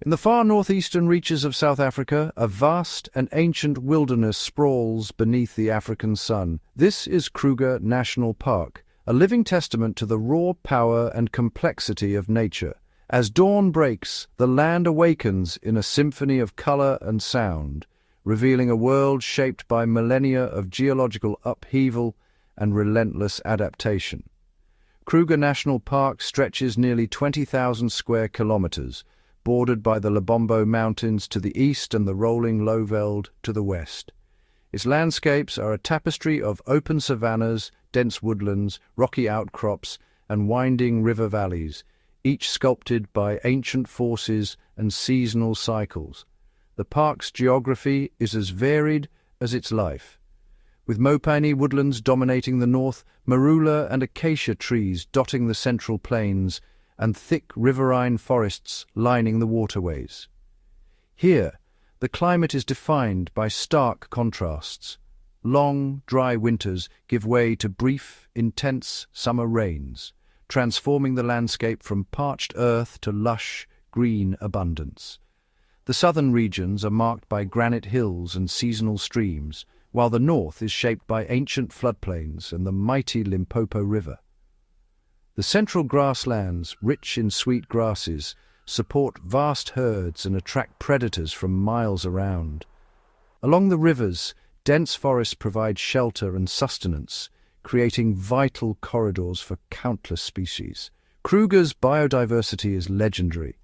In the far northeastern reaches of South Africa, a vast and ancient wilderness sprawls beneath the African sun. This is Kruger National Park, a living testament to the raw power and complexity of nature. As dawn breaks, the land awakens in a symphony of color and sound, revealing a world shaped by millennia of geological upheaval and relentless adaptation. Kruger National Park stretches nearly 20,000 square kilometers, bordered by the Lebombo Mountains to the east and the rolling Lowveld to the west. Its landscapes are a tapestry of open savannas, dense woodlands, rocky outcrops, and winding river valleys, each sculpted by ancient forces and seasonal cycles. The park's geography is as varied as its life, with Mopani woodlands dominating the north, marula and acacia trees dotting the central plains, and thick riverine forests lining the waterways. Here, the climate is defined by stark contrasts. Long, dry winters give way to brief, intense summer rains, transforming the landscape from parched earth to lush, green abundance. The southern regions are marked by granite hills and seasonal streams, while the north is shaped by ancient floodplains and the mighty Limpopo River. The central grasslands, rich in sweet grasses, support vast herds and attract predators from miles around. Along the rivers, dense forests provide shelter and sustenance, creating vital corridors for countless species. Kruger's biodiversity is legendary.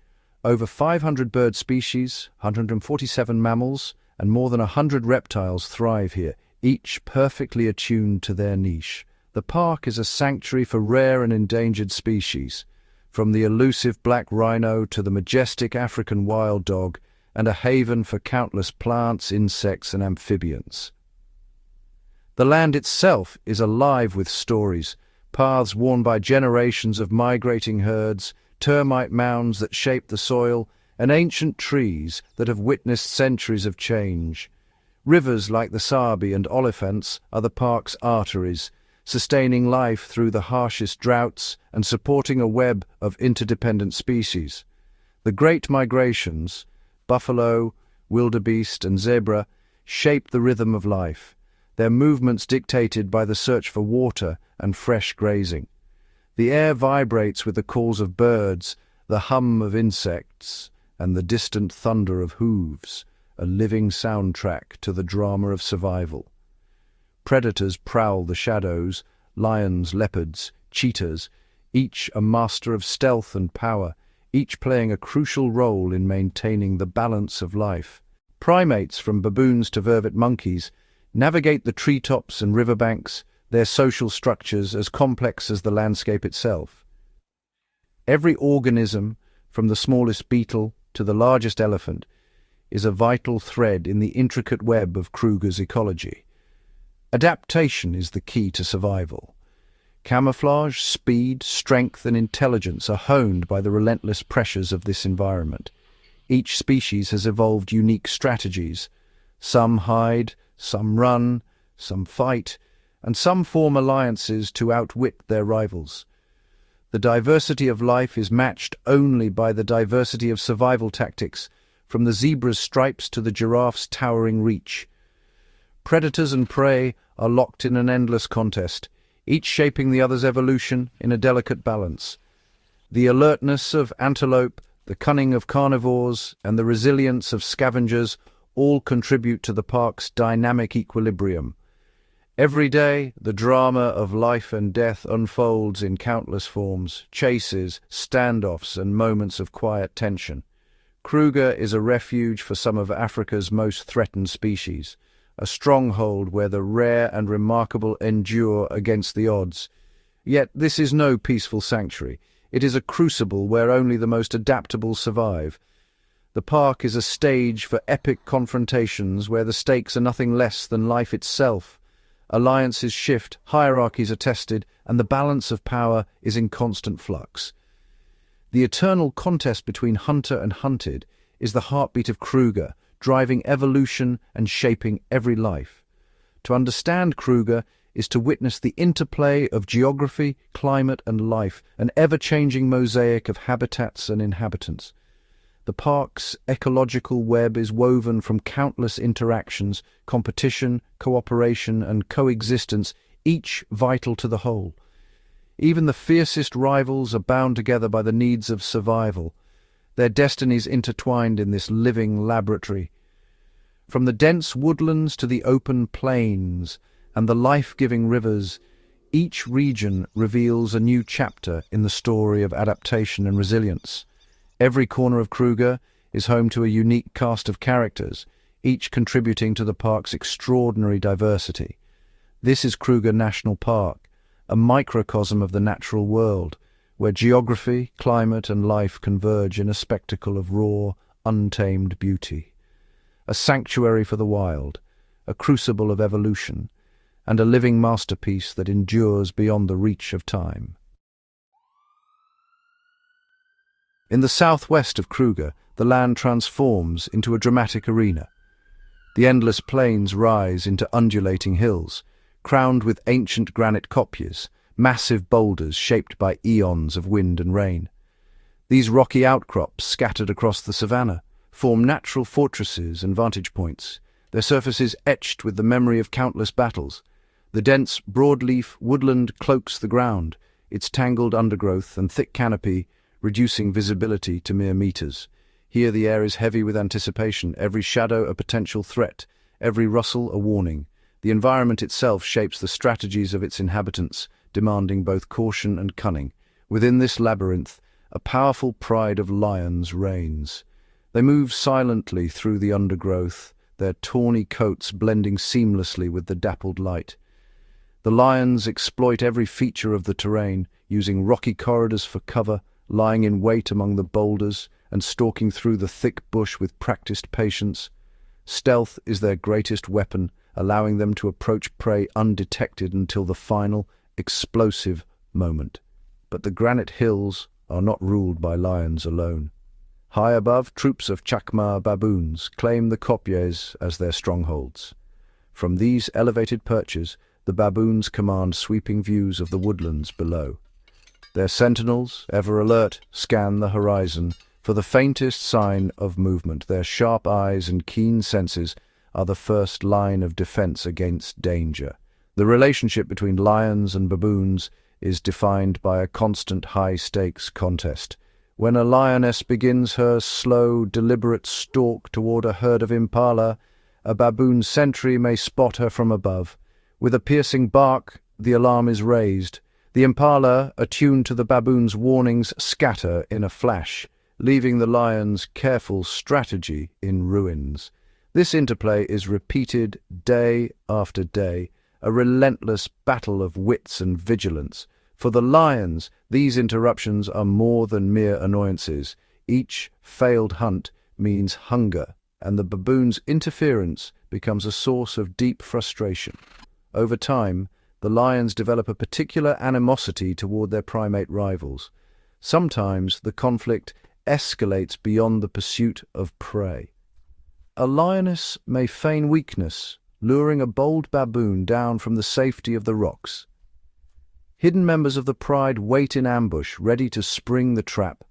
Over 500 bird species, 147 mammals, and more than 100 reptiles thrive here, each perfectly attuned to their niche. The park is a sanctuary for rare and endangered species, from the elusive black rhino to the majestic African wild dog, and a haven for countless plants, insects, and amphibians. The land itself is alive with stories, paths worn by generations of migrating herds, termite mounds that shape the soil, and ancient trees that have witnessed centuries of change. Rivers like the Sabi and Olifants are the park's arteries, sustaining life through the harshest droughts and supporting a web of interdependent species. The great migrations, buffalo, wildebeest, and zebra, shape the rhythm of life, their movements dictated by the search for water and fresh grazing. The air vibrates with the calls of birds, the hum of insects, and the distant thunder of hooves, a living soundtrack to the drama of survival. Predators prowl the shadows, lions, leopards, cheetahs, each a master of stealth and power, each playing a crucial role in maintaining the balance of life. Primates, from baboons to vervet monkeys, navigate the treetops and riverbanks, their social structures as complex as the landscape itself. Every organism, from the smallest beetle to the largest elephant, is a vital thread in the intricate web of Kruger's ecology. Adaptation is the key to survival. Camouflage, speed, strength, and intelligence are honed by the relentless pressures of this environment. Each species has evolved unique strategies. Some hide, some run, some fight, and some form alliances to outwit their rivals. The diversity of life is matched only by the diversity of survival tactics, from the zebra's stripes to the giraffe's towering reach. Predators and prey are locked in an endless contest, each shaping the other's evolution in a delicate balance. The alertness of antelope, the cunning of carnivores, and the resilience of scavengers all contribute to the park's dynamic equilibrium. Every day, the drama of life and death unfolds in countless forms: chases, standoffs, and moments of quiet tension. Kruger is a refuge for some of Africa's most threatened species, a stronghold where the rare and remarkable endure against the odds. Yet this is no peaceful sanctuary. It is a crucible where only the most adaptable survive. The park is a stage for epic confrontations where the stakes are nothing less than life itself. Alliances shift, hierarchies are tested, and the balance of power is in constant flux. The eternal contest between hunter and hunted is the heartbeat of Kruger, driving evolution and shaping every life. To understand Kruger is to witness the interplay of geography, climate, and life, an ever-changing mosaic of habitats and inhabitants. The park's ecological web is woven from countless interactions, competition, cooperation, and coexistence, each vital to the whole. Even the fiercest rivals are bound together by the needs of survival, their destinies intertwined in this living laboratory. From the dense woodlands to the open plains and the life-giving rivers, each region reveals a new chapter in the story of adaptation and resilience. Every corner of Kruger is home to a unique cast of characters, each contributing to the park's extraordinary diversity. This is Kruger National Park, a microcosm of the natural world, where geography, climate, and life converge in a spectacle of raw, untamed beauty. A sanctuary for the wild, a crucible of evolution, and a living masterpiece that endures beyond the reach of time. In the southwest of Kruger, the land transforms into a dramatic arena. The endless plains rise into undulating hills, crowned with ancient granite kopjes, massive boulders shaped by eons of wind and rain. These rocky outcrops, scattered across the savanna, form natural fortresses and vantage points, their surfaces etched with the memory of countless battles. The dense, broadleaf woodland cloaks the ground, its tangled undergrowth and thick canopy reducing visibility to mere meters. Here the air is heavy with anticipation, every shadow a potential threat, every rustle a warning. The environment itself shapes the strategies of its inhabitants, demanding both caution and cunning. Within this labyrinth, a powerful pride of lions reigns. They move silently through the undergrowth, their tawny coats blending seamlessly with the dappled light. The lions exploit every feature of the terrain, using rocky corridors for cover, lying in wait among the boulders, and stalking through the thick bush with practiced patience. Stealth is their greatest weapon, allowing them to approach prey undetected until the final, explosive moment. But the granite hills are not ruled by lions alone. High above, troops of Chakma baboons claim the kopjes as their strongholds. From these elevated perches, the baboons command sweeping views of the woodlands below. Their sentinels, ever alert, scan the horizon for the faintest sign of movement. Their sharp eyes and keen senses are the first line of defense against danger. The relationship between lions and baboons is defined by a constant high-stakes contest. When a lioness begins her slow, deliberate stalk toward a herd of impala, a baboon sentry may spot her from above. With a piercing bark, the alarm is raised. The impala, attuned to the baboon's warnings, scatter in a flash, leaving the lion's careful strategy in ruins. This interplay is repeated day after day, a relentless battle of wits and vigilance. For the lions, these interruptions are more than mere annoyances. Each failed hunt means hunger, and the baboon's interference becomes a source of deep frustration. Over time, the lions develop a particular animosity toward their primate rivals. Sometimes the conflict escalates beyond the pursuit of prey. A lioness may feign weakness, luring a bold baboon down from the safety of the rocks. Hidden members of the pride wait in ambush, ready to spring the trap.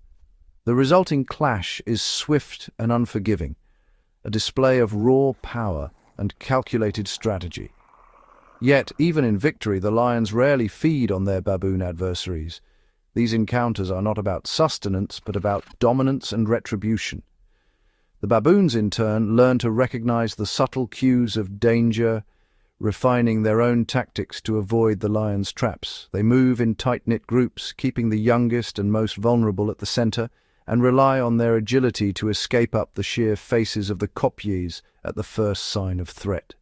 The resulting clash is swift and unforgiving, a display of raw power and calculated strategy. Yet, even in victory, the lions rarely feed on their baboon adversaries. These encounters are not about sustenance, but about dominance and retribution. The baboons, in turn, learn to recognize the subtle cues of danger, refining their own tactics to avoid the lion's traps. They move in tight-knit groups, keeping the youngest and most vulnerable at the center, and rely on their agility to escape up the sheer faces of the kopjes at the first sign of threat.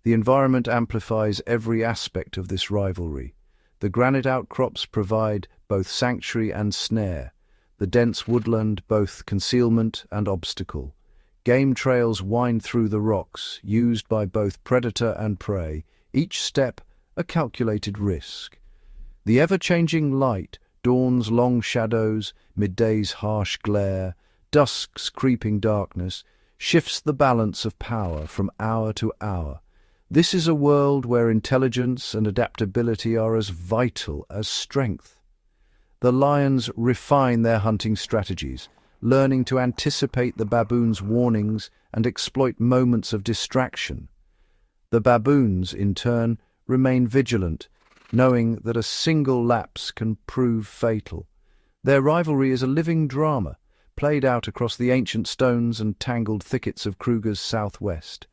The environment amplifies every aspect of this rivalry. The granite outcrops provide both sanctuary and snare, the dense woodland both concealment and obstacle. Game trails wind through the rocks, used by both predator and prey, each step a calculated risk. The ever-changing light, dawn's long shadows, midday's harsh glare, dusk's creeping darkness, shifts the balance of power from hour to hour. This is a world where intelligence and adaptability are as vital as strength. The lions refine their hunting strategies, learning to anticipate the baboon's warnings and exploit moments of distraction. The baboons, in turn, remain vigilant, knowing that a single lapse can prove fatal. Their rivalry is a living drama, played out across the ancient stones and tangled thickets of Kruger's southwest.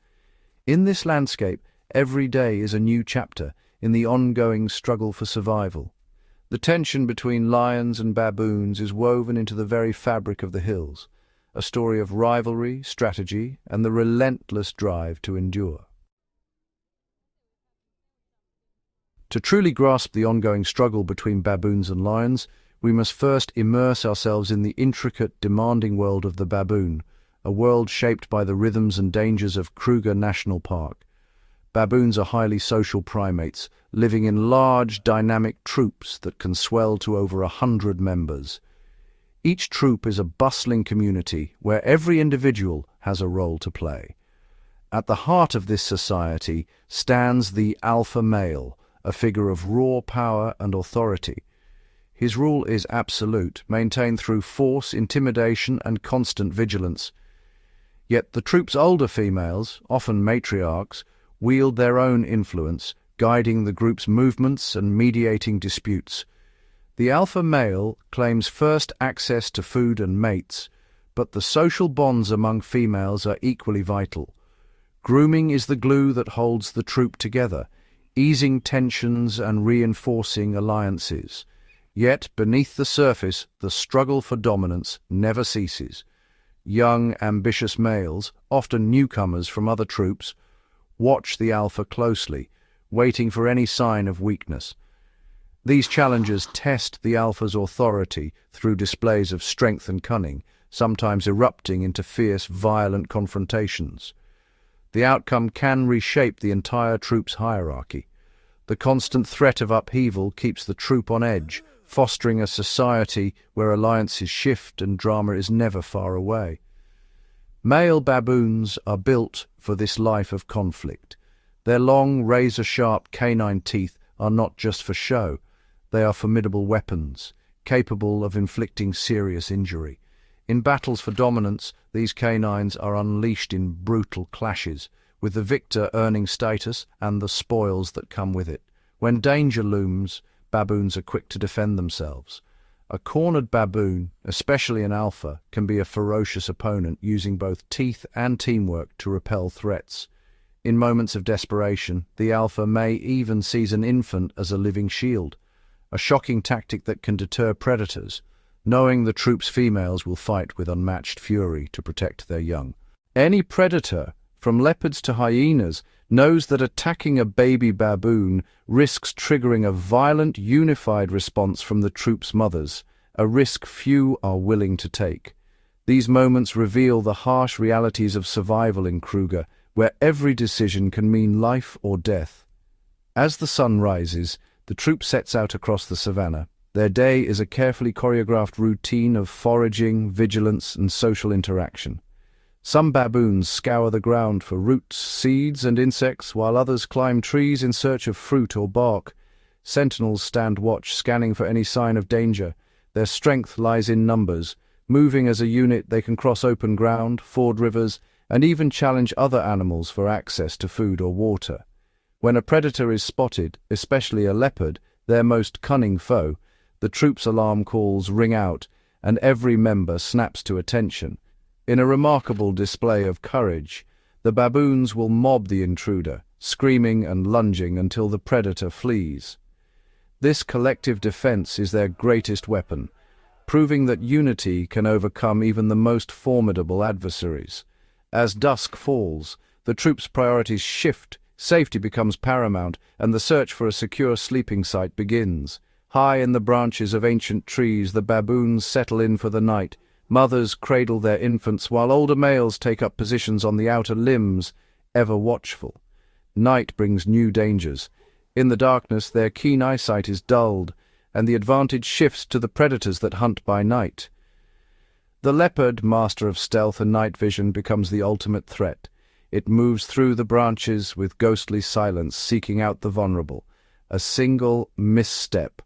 In this landscape, every day is a new chapter in the ongoing struggle for survival. The tension between lions and baboons is woven into the very fabric of the hills, a story of rivalry, strategy, and the relentless drive to endure. To truly grasp the ongoing struggle between baboons and lions, we must first immerse ourselves in the intricate, demanding world of the baboon, a world shaped by the rhythms and dangers of Kruger National Park. Baboons are highly social primates, living in large, dynamic troops that can swell to over 100 members. Each troop is a bustling community where every individual has a role to play. At the heart of this society stands the alpha male, a figure of raw power and authority. His rule is absolute, maintained through force, intimidation, and constant vigilance. Yet the troop's older females, often matriarchs, wield their own influence, guiding the group's movements and mediating disputes. The alpha male claims first access to food and mates, but the social bonds among females are equally vital. Grooming is the glue that holds the troop together, easing tensions and reinforcing alliances. Yet, beneath the surface, the struggle for dominance never ceases. Young, ambitious males, often newcomers from other troops, watch the alpha closely, waiting for any sign of weakness. These challenges test the alpha's authority through displays of strength and cunning, sometimes erupting into fierce, violent confrontations. The outcome can reshape the entire troop's hierarchy. The constant threat of upheaval keeps the troop on edge, fostering a society where alliances shift and drama is never far away. Male baboons are built for this life of conflict. Their long, razor-sharp canine teeth are not just for show. They are formidable weapons, capable of inflicting serious injury. In battles for dominance, these canines are unleashed in brutal clashes, with the victor earning status and the spoils that come with it. When danger looms, baboons are quick to defend themselves. A cornered baboon, especially an alpha, can be a ferocious opponent, using both teeth and teamwork to repel threats. In moments of desperation, the alpha may even seize an infant as a living shield, a shocking tactic that can deter predators, knowing the troop's females will fight with unmatched fury to protect their young. Any predator, from leopards to hyenas, knows that attacking a baby baboon risks triggering a violent, unified response from the troop's mothers, a risk few are willing to take. These moments reveal the harsh realities of survival in Kruger, where every decision can mean life or death. As the sun rises, the troop sets out across the savanna. Their day is a carefully choreographed routine of foraging, vigilance, and social interaction. Some baboons scour the ground for roots, seeds, and insects, while others climb trees in search of fruit or bark. Sentinels stand watch, scanning for any sign of danger. Their strength lies in numbers. Moving as a unit, they can cross open ground, ford rivers, and even challenge other animals for access to food or water. When a predator is spotted, especially a leopard, their most cunning foe, the troop's alarm calls ring out, and every member snaps to attention. In a remarkable display of courage, the baboons will mob the intruder, screaming and lunging until the predator flees. This collective defense is their greatest weapon, proving that unity can overcome even the most formidable adversaries. As dusk falls, the troop's priorities shift, safety becomes paramount, and the search for a secure sleeping site begins. High in the branches of ancient trees, the baboons settle in for the night. Mothers cradle their infants, while older males take up positions on the outer limbs, ever watchful. Night brings new dangers. In the darkness, their keen eyesight is dulled, and the advantage shifts to the predators that hunt by night. The leopard, master of stealth and night vision, becomes the ultimate threat. It moves through the branches with ghostly silence, seeking out the vulnerable. A single misstep,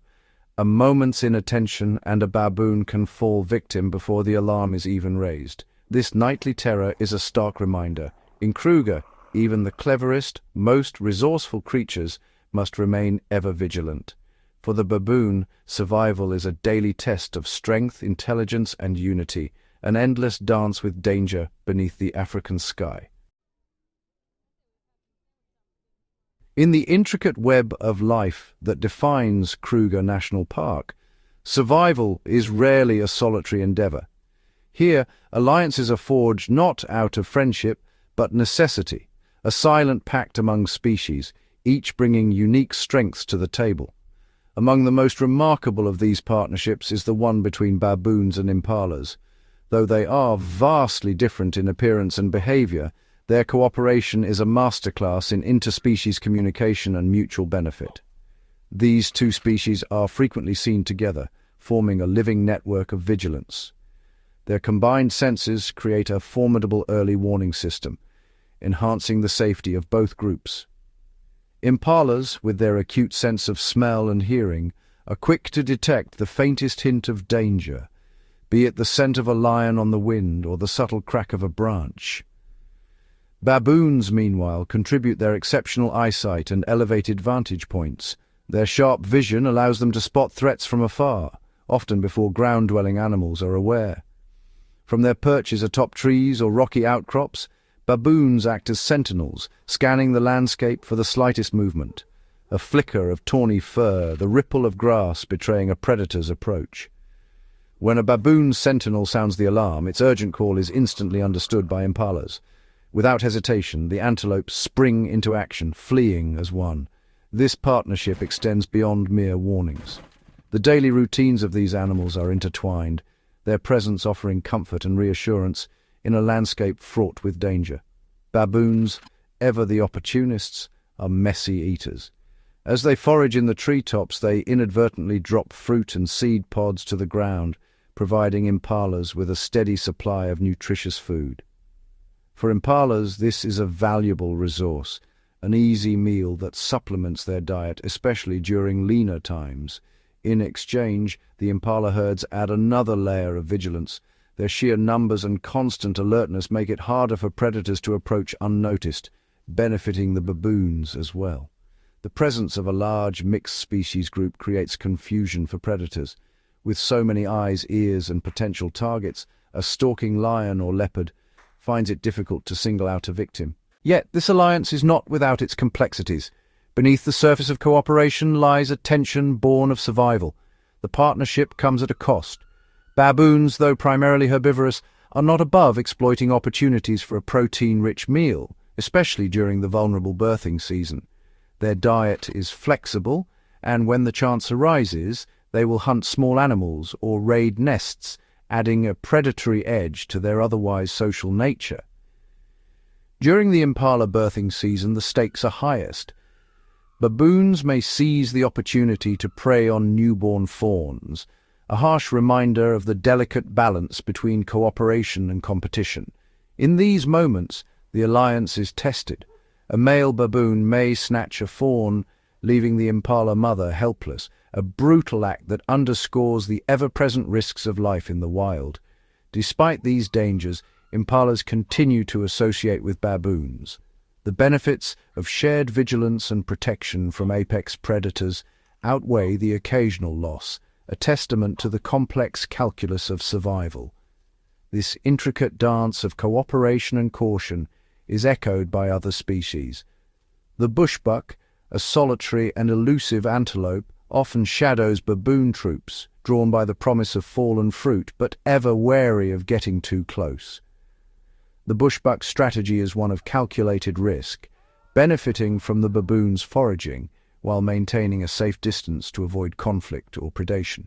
A moment's inattention and a baboon can fall victim before the alarm is even raised. This nightly terror is a stark reminder. In Kruger, even the cleverest, most resourceful creatures must remain ever vigilant. For the baboon, survival is a daily test of strength, intelligence, and unity, an endless dance with danger beneath the African sky. In the intricate web of life that defines Kruger National Park, survival is rarely a solitary endeavor. Here, alliances are forged not out of friendship, but necessity, a silent pact among species, each bringing unique strengths to the table. Among the most remarkable of these partnerships is the one between baboons and impalas. Though they are vastly different in appearance and behavior, their cooperation is a masterclass in interspecies communication and mutual benefit. These two species are frequently seen together, forming a living network of vigilance. Their combined senses create a formidable early warning system, enhancing the safety of both groups. Impalas, with their acute sense of smell and hearing, are quick to detect the faintest hint of danger, be it the scent of a lion on the wind or the subtle crack of a branch. Baboons, meanwhile, contribute their exceptional eyesight and elevated vantage points. Their sharp vision allows them to spot threats from afar, often before ground-dwelling animals are aware. From their perches atop trees or rocky outcrops, baboons act as sentinels, scanning the landscape for the slightest movement. A flicker of tawny fur, the ripple of grass betraying a predator's approach. When a baboon sentinel sounds the alarm, its urgent call is instantly understood by impalas. Without hesitation, the antelopes spring into action, fleeing as one. This partnership extends beyond mere warnings. The daily routines of these animals are intertwined, their presence offering comfort and reassurance in a landscape fraught with danger. Baboons, ever the opportunists, are messy eaters. As they forage in the treetops, they inadvertently drop fruit and seed pods to the ground, providing impalas with a steady supply of nutritious food. For impalas, this is a valuable resource, an easy meal that supplements their diet, especially during leaner times. In exchange, the impala herds add another layer of vigilance. Their sheer numbers and constant alertness make it harder for predators to approach unnoticed, benefiting the baboons as well. The presence of a large mixed species group creates confusion for predators. With so many eyes, ears, and potential targets, a stalking lion or leopard finds it difficult to single out a victim. Yet this alliance is not without its complexities. Beneath the surface of cooperation lies a tension born of survival. The partnership comes at a cost. Baboons, though primarily herbivorous, are not above exploiting opportunities for a protein-rich meal, especially during the vulnerable birthing season. Their diet is flexible, and when the chance arises, they will hunt small animals or raid nests, adding a predatory edge to their otherwise social nature. During the impala birthing season, the stakes are highest. Baboons may seize the opportunity to prey on newborn fawns, a harsh reminder of the delicate balance between cooperation and competition. In these moments, the alliance is tested. A male baboon may snatch a fawn, leaving the impala mother helpless, a brutal act that underscores the ever-present risks of life in the wild. Despite these dangers, impalas continue to associate with baboons. The benefits of shared vigilance and protection from apex predators outweigh the occasional loss, a testament to the complex calculus of survival. This intricate dance of cooperation and caution is echoed by other species. The bushbuck, a solitary and elusive antelope, often shadows baboon troops, drawn by the promise of fallen fruit, but ever wary of getting too close. The bushbuck's strategy is one of calculated risk, benefiting from the baboon's foraging, while maintaining a safe distance to avoid conflict or predation.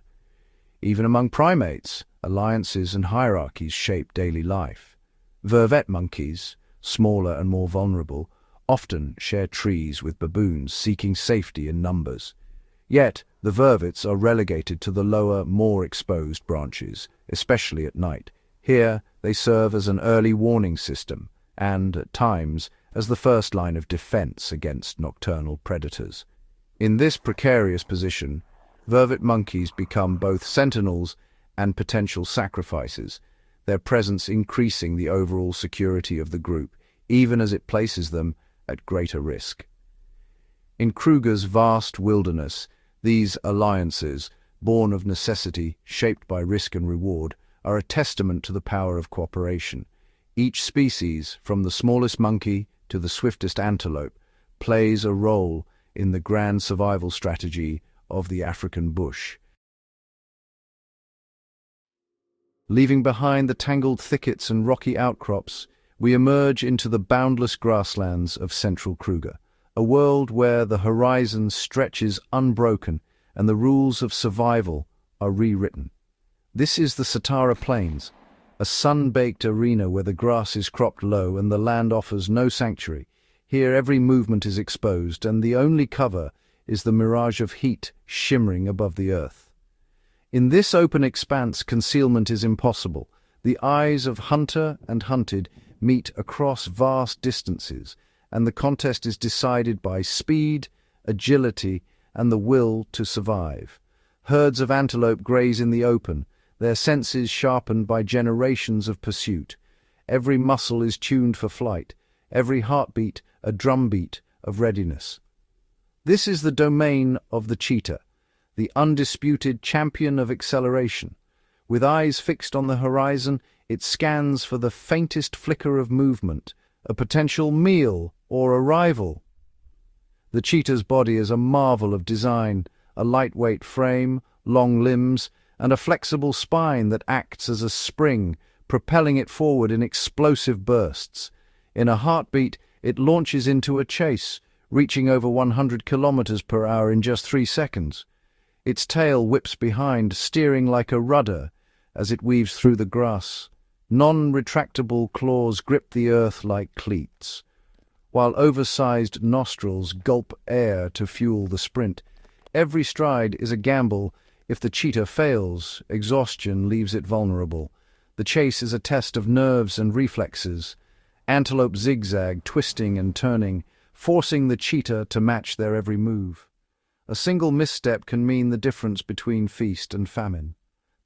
Even among primates, alliances and hierarchies shape daily life. Vervet monkeys, smaller and more vulnerable, often share trees with baboons, seeking safety in numbers. Yet, the vervets are relegated to the lower, more exposed branches, especially at night. Here, they serve as an early warning system and, at times, as the first line of defense against nocturnal predators. In this precarious position, vervet monkeys become both sentinels and potential sacrifices, their presence increasing the overall security of the group, even as it places them at greater risk. In Kruger's vast wilderness, these alliances, born of necessity, shaped by risk and reward, are a testament to the power of cooperation. Each species, from the smallest monkey to the swiftest antelope, plays a role in the grand survival strategy of the African bush. Leaving behind the tangled thickets and rocky outcrops, we emerge into the boundless grasslands of central Kruger, a world where the horizon stretches unbroken and the rules of survival are rewritten. This is the Satara Plains, a sun-baked arena where the grass is cropped low and the land offers no sanctuary. Here every movement is exposed, and the only cover is the mirage of heat shimmering above the earth. In this open expanse, concealment is impossible. The eyes of hunter and hunted meet across vast distances, and the contest is decided by speed, agility, and the will to survive. Herds of antelope graze in the open, their senses sharpened by generations of pursuit. Every muscle is tuned for flight, every heartbeat a drumbeat of readiness. This is the domain of the cheetah, the undisputed champion of acceleration. With eyes fixed on the horizon, it scans for the faintest flicker of movement, a potential meal or a rival. The cheetah's body is a marvel of design, a lightweight frame, long limbs, and a flexible spine that acts as a spring, propelling it forward in explosive bursts. In a heartbeat, it launches into a chase, reaching over 100 kilometers per hour in just 3 seconds. Its tail whips behind, steering like a rudder as it weaves through the grass. Non-retractable claws grip the earth like cleats, while oversized nostrils gulp air to fuel the sprint. Every stride is a gamble. If the cheetah fails, exhaustion leaves it vulnerable. The chase is a test of nerves and reflexes. Antelope zigzag, twisting and turning, forcing the cheetah to match their every move. A single misstep can mean the difference between feast and famine.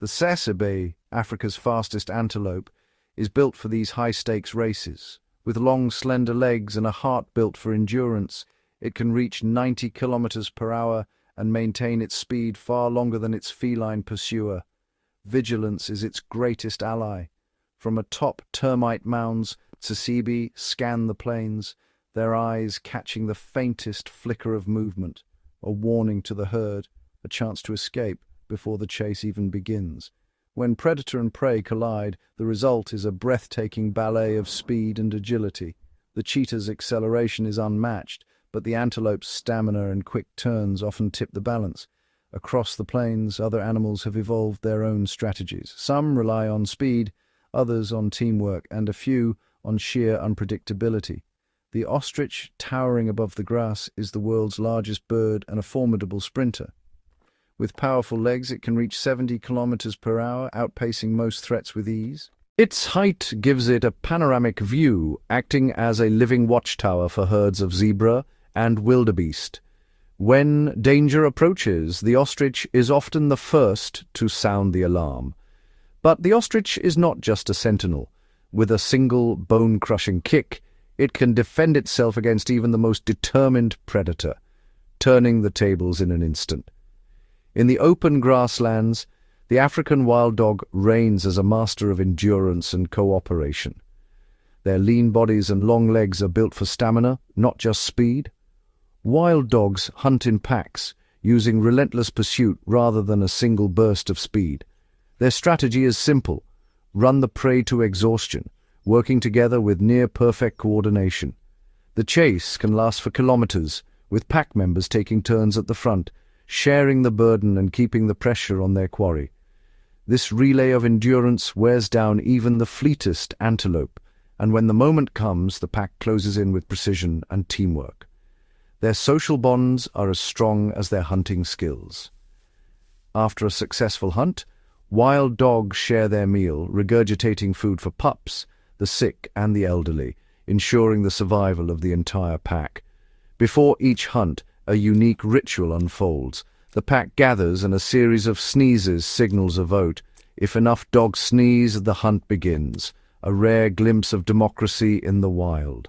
The tsessebe, Africa's fastest antelope, is built for these high-stakes races. With long, slender legs and a heart built for endurance, it can reach 90 kilometers per hour and maintain its speed far longer than its feline pursuer. Vigilance is its greatest ally. From atop termite mounds, tsessebe scan the plains, their eyes catching the faintest flicker of movement, a warning to the herd, a chance to escape before the chase even begins. When predator and prey collide, the result is a breathtaking ballet of speed and agility. The cheetah's acceleration is unmatched, but the antelope's stamina and quick turns often tip the balance. Across the plains, other animals have evolved their own strategies. Some rely on speed, others on teamwork, and a few on sheer unpredictability. The ostrich, towering above the grass, is the world's largest bird and a formidable sprinter. With powerful legs, it can reach 70 kilometers per hour, outpacing most threats with ease. Its height gives it a panoramic view, acting as a living watchtower for herds of zebra and wildebeest. When danger approaches, the ostrich is often the first to sound the alarm. But the ostrich is not just a sentinel. With a single bone-crushing kick, it can defend itself against even the most determined predator, turning the tables in an instant. In the open grasslands, the African wild dog reigns as a master of endurance and cooperation. Their lean bodies and long legs are built for stamina, not just speed. Wild dogs hunt in packs, using relentless pursuit rather than a single burst of speed. Their strategy is simple: run the prey to exhaustion, working together with near-perfect coordination. The chase can last for kilometers, with pack members taking turns at the front, sharing the burden and keeping the pressure on their quarry. This relay of endurance wears down even the fleetest antelope, and when the moment comes, the pack closes in with precision and teamwork. Their social bonds are as strong as their hunting skills. After a successful hunt, wild dogs share their meal, regurgitating food for pups, the sick and the elderly, ensuring the survival of the entire pack. Before each hunt, a unique ritual unfolds. The pack gathers and a series of sneezes signals a vote. If enough dogs sneeze, the hunt begins, a rare glimpse of democracy in the wild.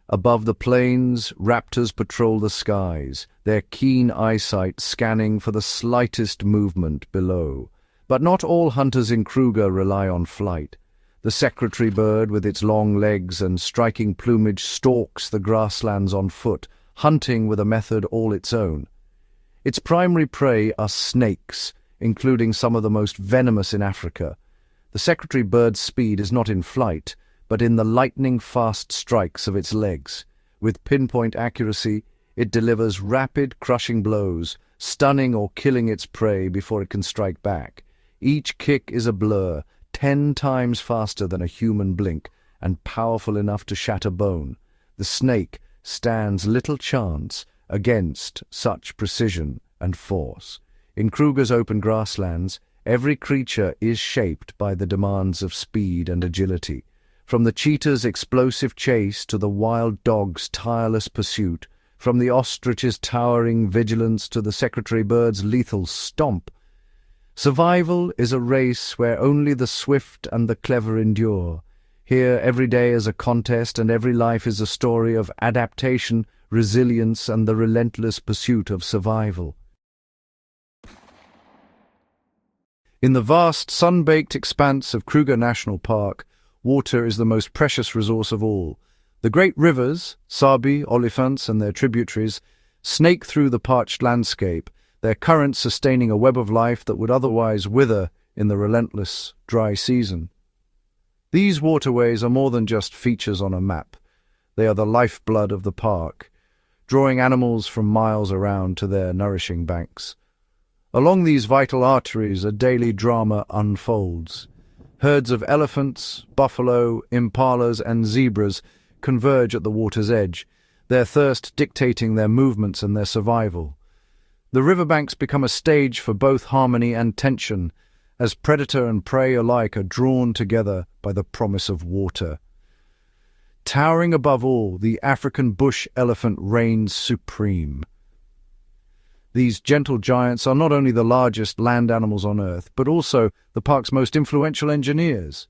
Above the plains, raptors patrol the skies, their keen eyesight scanning for the slightest movement below. But not all hunters in Kruger rely on flight. The secretary bird, with its long legs and striking plumage, stalks the grasslands on foot, hunting with a method all its own. Its primary prey are snakes, including some of the most venomous in Africa. The secretary bird's speed is not in flight, but in the lightning-fast strikes of its legs. With pinpoint accuracy, it delivers rapid, crushing blows, stunning or killing its prey before it can strike back. Each kick is a blur, 10 times faster than a human blink, and powerful enough to shatter bone. The snake stands little chance against such precision and force. In Kruger's open grasslands, every creature is shaped by the demands of speed and agility. From the cheetah's explosive chase to the wild dog's tireless pursuit, from the ostrich's towering vigilance to the secretary bird's lethal stomp, survival is a race where only the swift and the clever endure. Here, every day is a contest, and every life is a story of adaptation, resilience, and the relentless pursuit of survival. In the vast, sun-baked expanse of Kruger National Park, water is the most precious resource of all. The great rivers, Sabi, Olifants, and their tributaries, snake through the parched landscape, their currents sustaining a web of life that would otherwise wither in the relentless, dry season. These waterways are more than just features on a map. They are the lifeblood of the park, drawing animals from miles around to their nourishing banks. Along these vital arteries, a daily drama unfolds. Herds of elephants, buffalo, impalas, and zebras converge at the water's edge, their thirst dictating their movements and their survival. The riverbanks become a stage for both harmony and tension, as predator and prey alike are drawn together by the promise of water. Towering above all, the African bush elephant reigns supreme. These gentle giants are not only the largest land animals on Earth, but also the park's most influential engineers.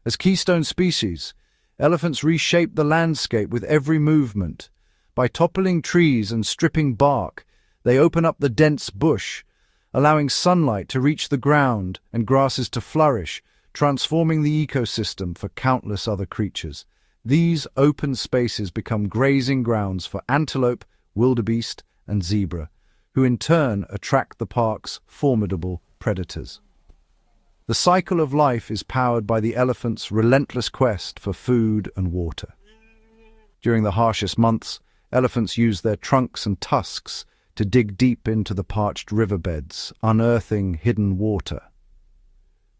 As keystone species, elephants reshape the landscape with every movement. By toppling trees and stripping bark, they open up the dense bush, allowing sunlight to reach the ground and grasses to flourish, transforming the ecosystem for countless other creatures. These open spaces become grazing grounds for antelope, wildebeest, and zebra, who in turn attract the park's formidable predators. The cycle of life is powered by the elephant's relentless quest for food and water. During the harshest months, elephants use their trunks and tusks to dig deep into the parched riverbeds, unearthing hidden water.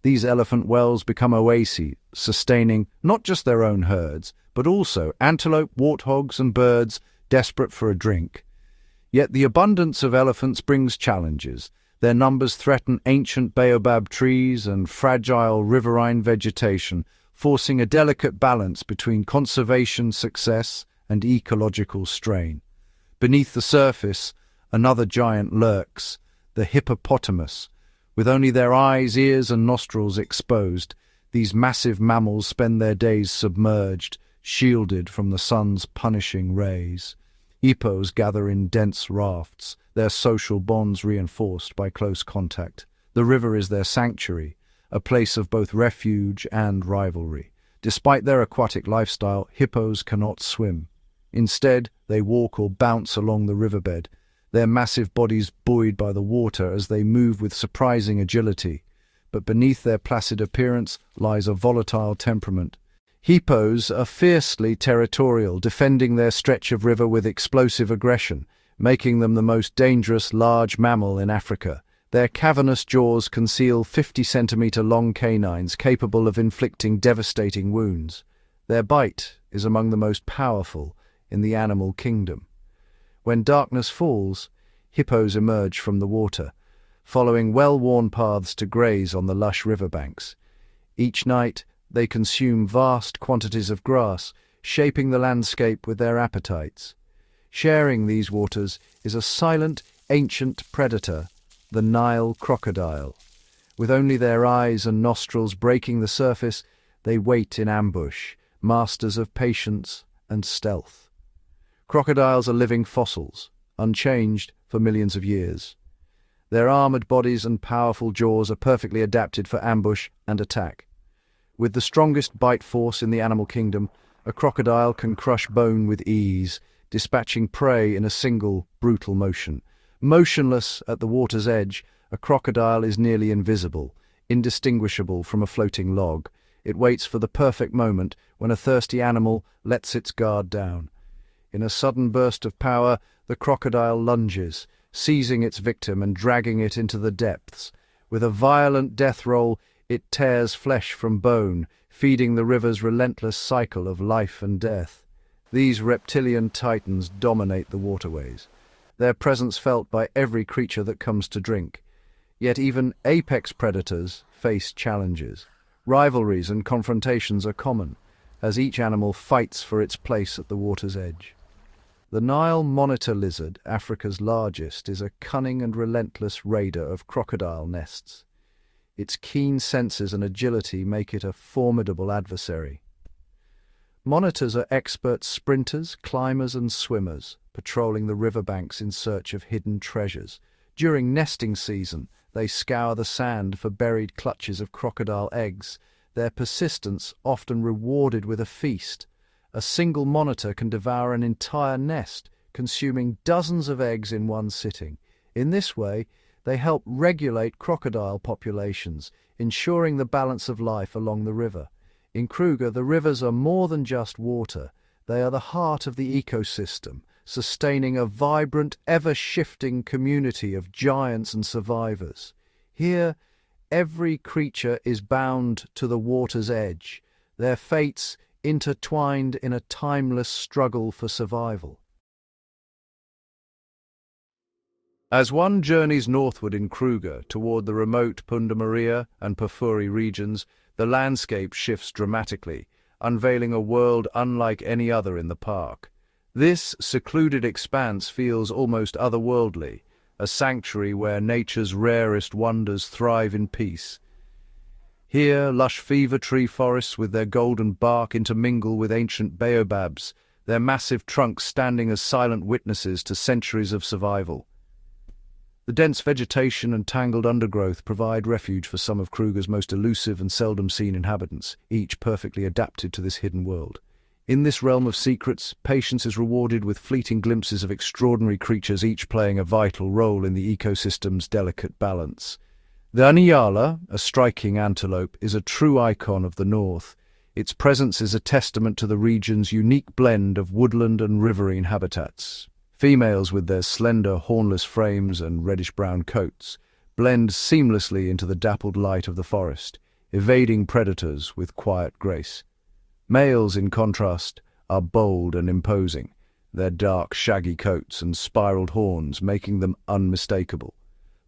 These elephant wells become oases, sustaining not just their own herds, but also antelope, warthogs, and birds desperate for a drink. Yet the abundance of elephants brings challenges. Their numbers threaten ancient baobab trees and fragile riverine vegetation, forcing a delicate balance between conservation success and ecological strain. Beneath the surface, another giant lurks, the hippopotamus. With only their eyes, ears, and nostrils exposed, these massive mammals spend their days submerged, shielded from the sun's punishing rays. Hippos gather in dense rafts, their social bonds reinforced by close contact. The river is their sanctuary, a place of both refuge and rivalry. Despite their aquatic lifestyle, hippos cannot swim. Instead, they walk or bounce along the riverbed, their massive bodies buoyed by the water as they move with surprising agility. But beneath their placid appearance lies a volatile temperament. Hippos are fiercely territorial, defending their stretch of river with explosive aggression, making them the most dangerous large mammal in Africa. Their cavernous jaws conceal 50-centimeter-long canines capable of inflicting devastating wounds. Their bite is among the most powerful in the animal kingdom. When darkness falls, hippos emerge from the water, following well-worn paths to graze on the lush riverbanks. Each night, they consume vast quantities of grass, shaping the landscape with their appetites. Sharing these waters is a silent, ancient predator, The Nile crocodile. With only their eyes and nostrils breaking the surface, they wait in ambush, masters of patience and stealth. Crocodiles are living fossils, unchanged for millions of years. Their armored bodies and powerful jaws are perfectly adapted for ambush and attack. With the strongest bite force in the animal kingdom, a crocodile can crush bone with ease, dispatching prey in a single, brutal motion. Motionless at the water's edge, a crocodile is nearly invisible, indistinguishable from a floating log. It waits for the perfect moment when a thirsty animal lets its guard down. In a sudden burst of power, the crocodile lunges, seizing its victim and dragging it into the depths. With a violent death roll, it tears flesh from bone, feeding the river's relentless cycle of life and death. These reptilian titans dominate the waterways, their presence felt by every creature that comes to drink. Yet even apex predators face challenges. Rivalries and confrontations are common, as each animal fights for its place at the water's edge. The Nile monitor lizard, Africa's largest, is a cunning and relentless raider of crocodile nests. Its keen senses and agility make it a formidable adversary. Monitors are expert sprinters, climbers and swimmers, patrolling the riverbanks in search of hidden treasures. During nesting season, they scour the sand for buried clutches of crocodile eggs, their persistence often rewarded with a feast. A single monitor can devour an entire nest, consuming dozens of eggs in one sitting. In this way, they help regulate crocodile populations, ensuring the balance of life along the river. In Kruger, the rivers are more than just water. They are the heart of the ecosystem, sustaining a vibrant, ever-shifting community of giants and survivors. Here, every creature is bound to the water's edge, their fates intertwined in a timeless struggle for survival. As one journeys northward in Kruger toward the remote Punda Maria and Porphyry regions, the landscape shifts dramatically, unveiling a world unlike any other in the park. This secluded expanse feels almost otherworldly, a sanctuary where nature's rarest wonders thrive in peace. Here, lush fever tree forests with their golden bark intermingle with ancient baobabs, their massive trunks standing as silent witnesses to centuries of survival. The dense vegetation and tangled undergrowth provide refuge for some of Kruger's most elusive and seldom seen inhabitants, each perfectly adapted to this hidden world. In this realm of secrets, patience is rewarded with fleeting glimpses of extraordinary creatures, each playing a vital role in the ecosystem's delicate balance. The Anyala, a striking antelope, is a true icon of the north. Its presence is a testament to the region's unique blend of woodland and riverine habitats. Females with their slender, hornless frames and reddish-brown coats blend seamlessly into the dappled light of the forest, evading predators with quiet grace. Males, in contrast, are bold and imposing, their dark, shaggy coats and spiraled horns making them unmistakable.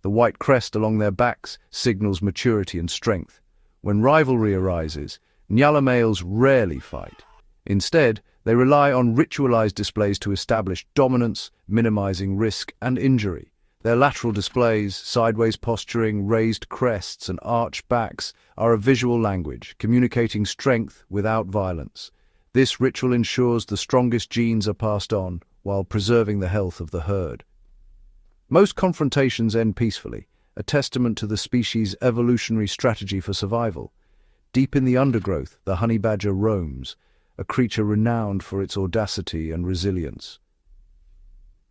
The white crest along their backs signals maturity and strength. When rivalry arises, Nyala males rarely fight. Instead, they rely on ritualized displays to establish dominance, minimizing risk and injury. Their lateral displays, sideways posturing, raised crests, and arched backs are a visual language, communicating strength without violence. This ritual ensures the strongest genes are passed on, while preserving the health of the herd. Most confrontations end peacefully, a testament to the species' evolutionary strategy for survival. Deep in the undergrowth, the honey badger roams, a creature renowned for its audacity and resilience.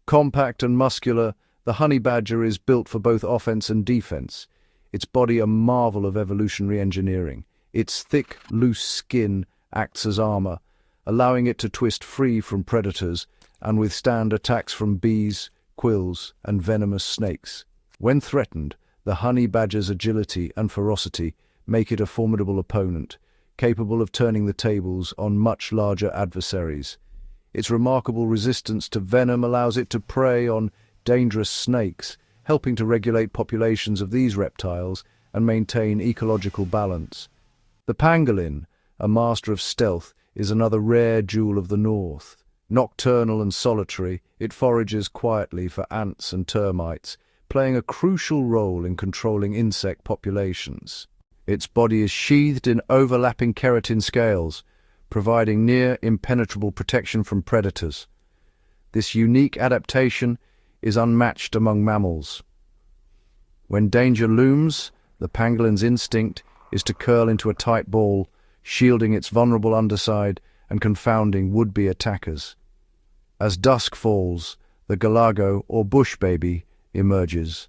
Compact and muscular, the honey badger is built for both offense and defense, its body a marvel of evolutionary engineering. Its thick, loose skin acts as armor, allowing it to twist free from predators and withstand attacks from bees, quills, and venomous snakes. When threatened, the honey badger's agility and ferocity make it a formidable opponent, capable of turning the tables on much larger adversaries. Its remarkable resistance to venom allows it to prey on dangerous snakes, helping to regulate populations of these reptiles and maintain ecological balance. The pangolin, a master of stealth, is another rare jewel of the north. Nocturnal and solitary, it forages quietly for ants and termites, playing a crucial role in controlling insect populations. Its body is sheathed in overlapping keratin scales, providing near impenetrable protection from predators. This unique adaptation is unmatched among mammals. When danger looms, the pangolin's instinct is to curl into a tight ball, shielding its vulnerable underside and confounding would-be attackers. As dusk falls, the galago, or bush baby, emerges.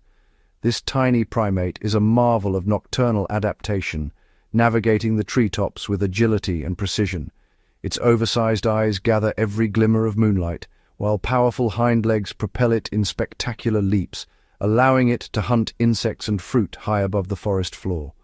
This tiny primate is a marvel of nocturnal adaptation, navigating the treetops with agility and precision. Its oversized eyes gather every glimmer of moonlight, while powerful hind legs propel it in spectacular leaps, allowing it to hunt insects and fruit high above the forest floor.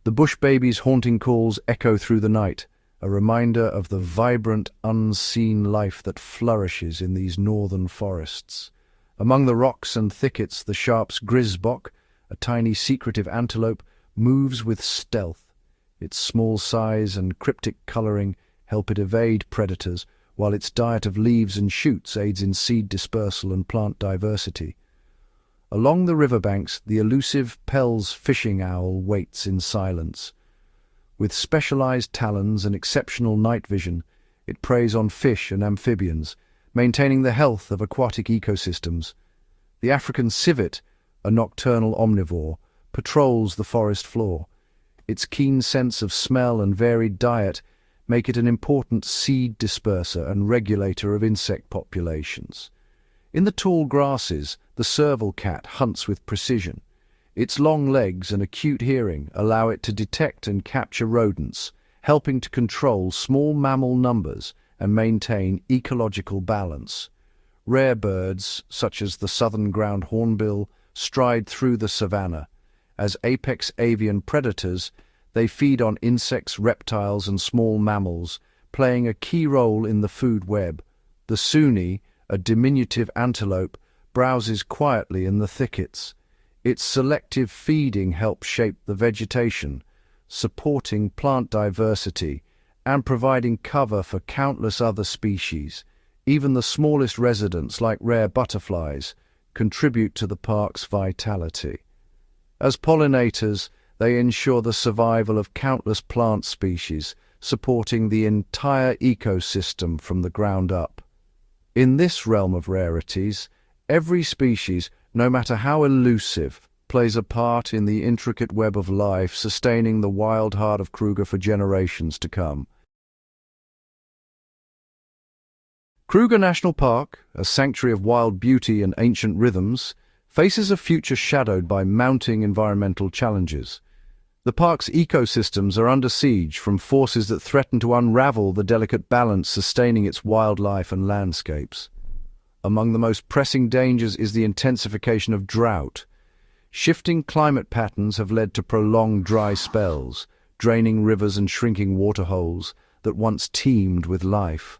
The bush baby's haunting calls echo through the night, a reminder of the vibrant, unseen life that flourishes in these northern forests. Among the rocks and thickets, the Sharp's grizzbok, a tiny secretive antelope, moves with stealth. Its small size and cryptic coloring help it evade predators, while its diet of leaves and shoots aids in seed dispersal and plant diversity. Along the riverbanks, the elusive Pell's fishing owl waits in silence. With specialized talons and exceptional night vision, it preys on fish and amphibians, maintaining the health of aquatic ecosystems. The African civet, a nocturnal omnivore, patrols the forest floor. Its keen sense of smell and varied diet make it an important seed disperser and regulator of insect populations. In the tall grasses, the serval cat hunts with precision. Its long legs and acute hearing allow it to detect and capture rodents, helping to control small mammal numbers and maintain ecological balance. Rare birds, such as the southern ground hornbill, stride through the savanna. As apex avian predators, they feed on insects, reptiles, and small mammals, playing a key role in the food web. The Sunni, a diminutive antelope, browses quietly in the thickets. Its selective feeding helps shape the vegetation, supporting plant diversity and providing cover for countless other species. Even the smallest residents, like rare butterflies, contribute to the park's vitality. As pollinators, they ensure the survival of countless plant species, supporting the entire ecosystem from the ground up. In this realm of rarities, every species, no matter how elusive, plays a part in the intricate web of life, sustaining the wild heart of Kruger for generations to come. Kruger National Park, a sanctuary of wild beauty and ancient rhythms, faces a future shadowed by mounting environmental challenges. The park's ecosystems are under siege from forces that threaten to unravel the delicate balance sustaining its wildlife and landscapes. Among the most pressing dangers is the intensification of drought. Shifting climate patterns have led to prolonged dry spells, draining rivers and shrinking waterholes that once teemed with life.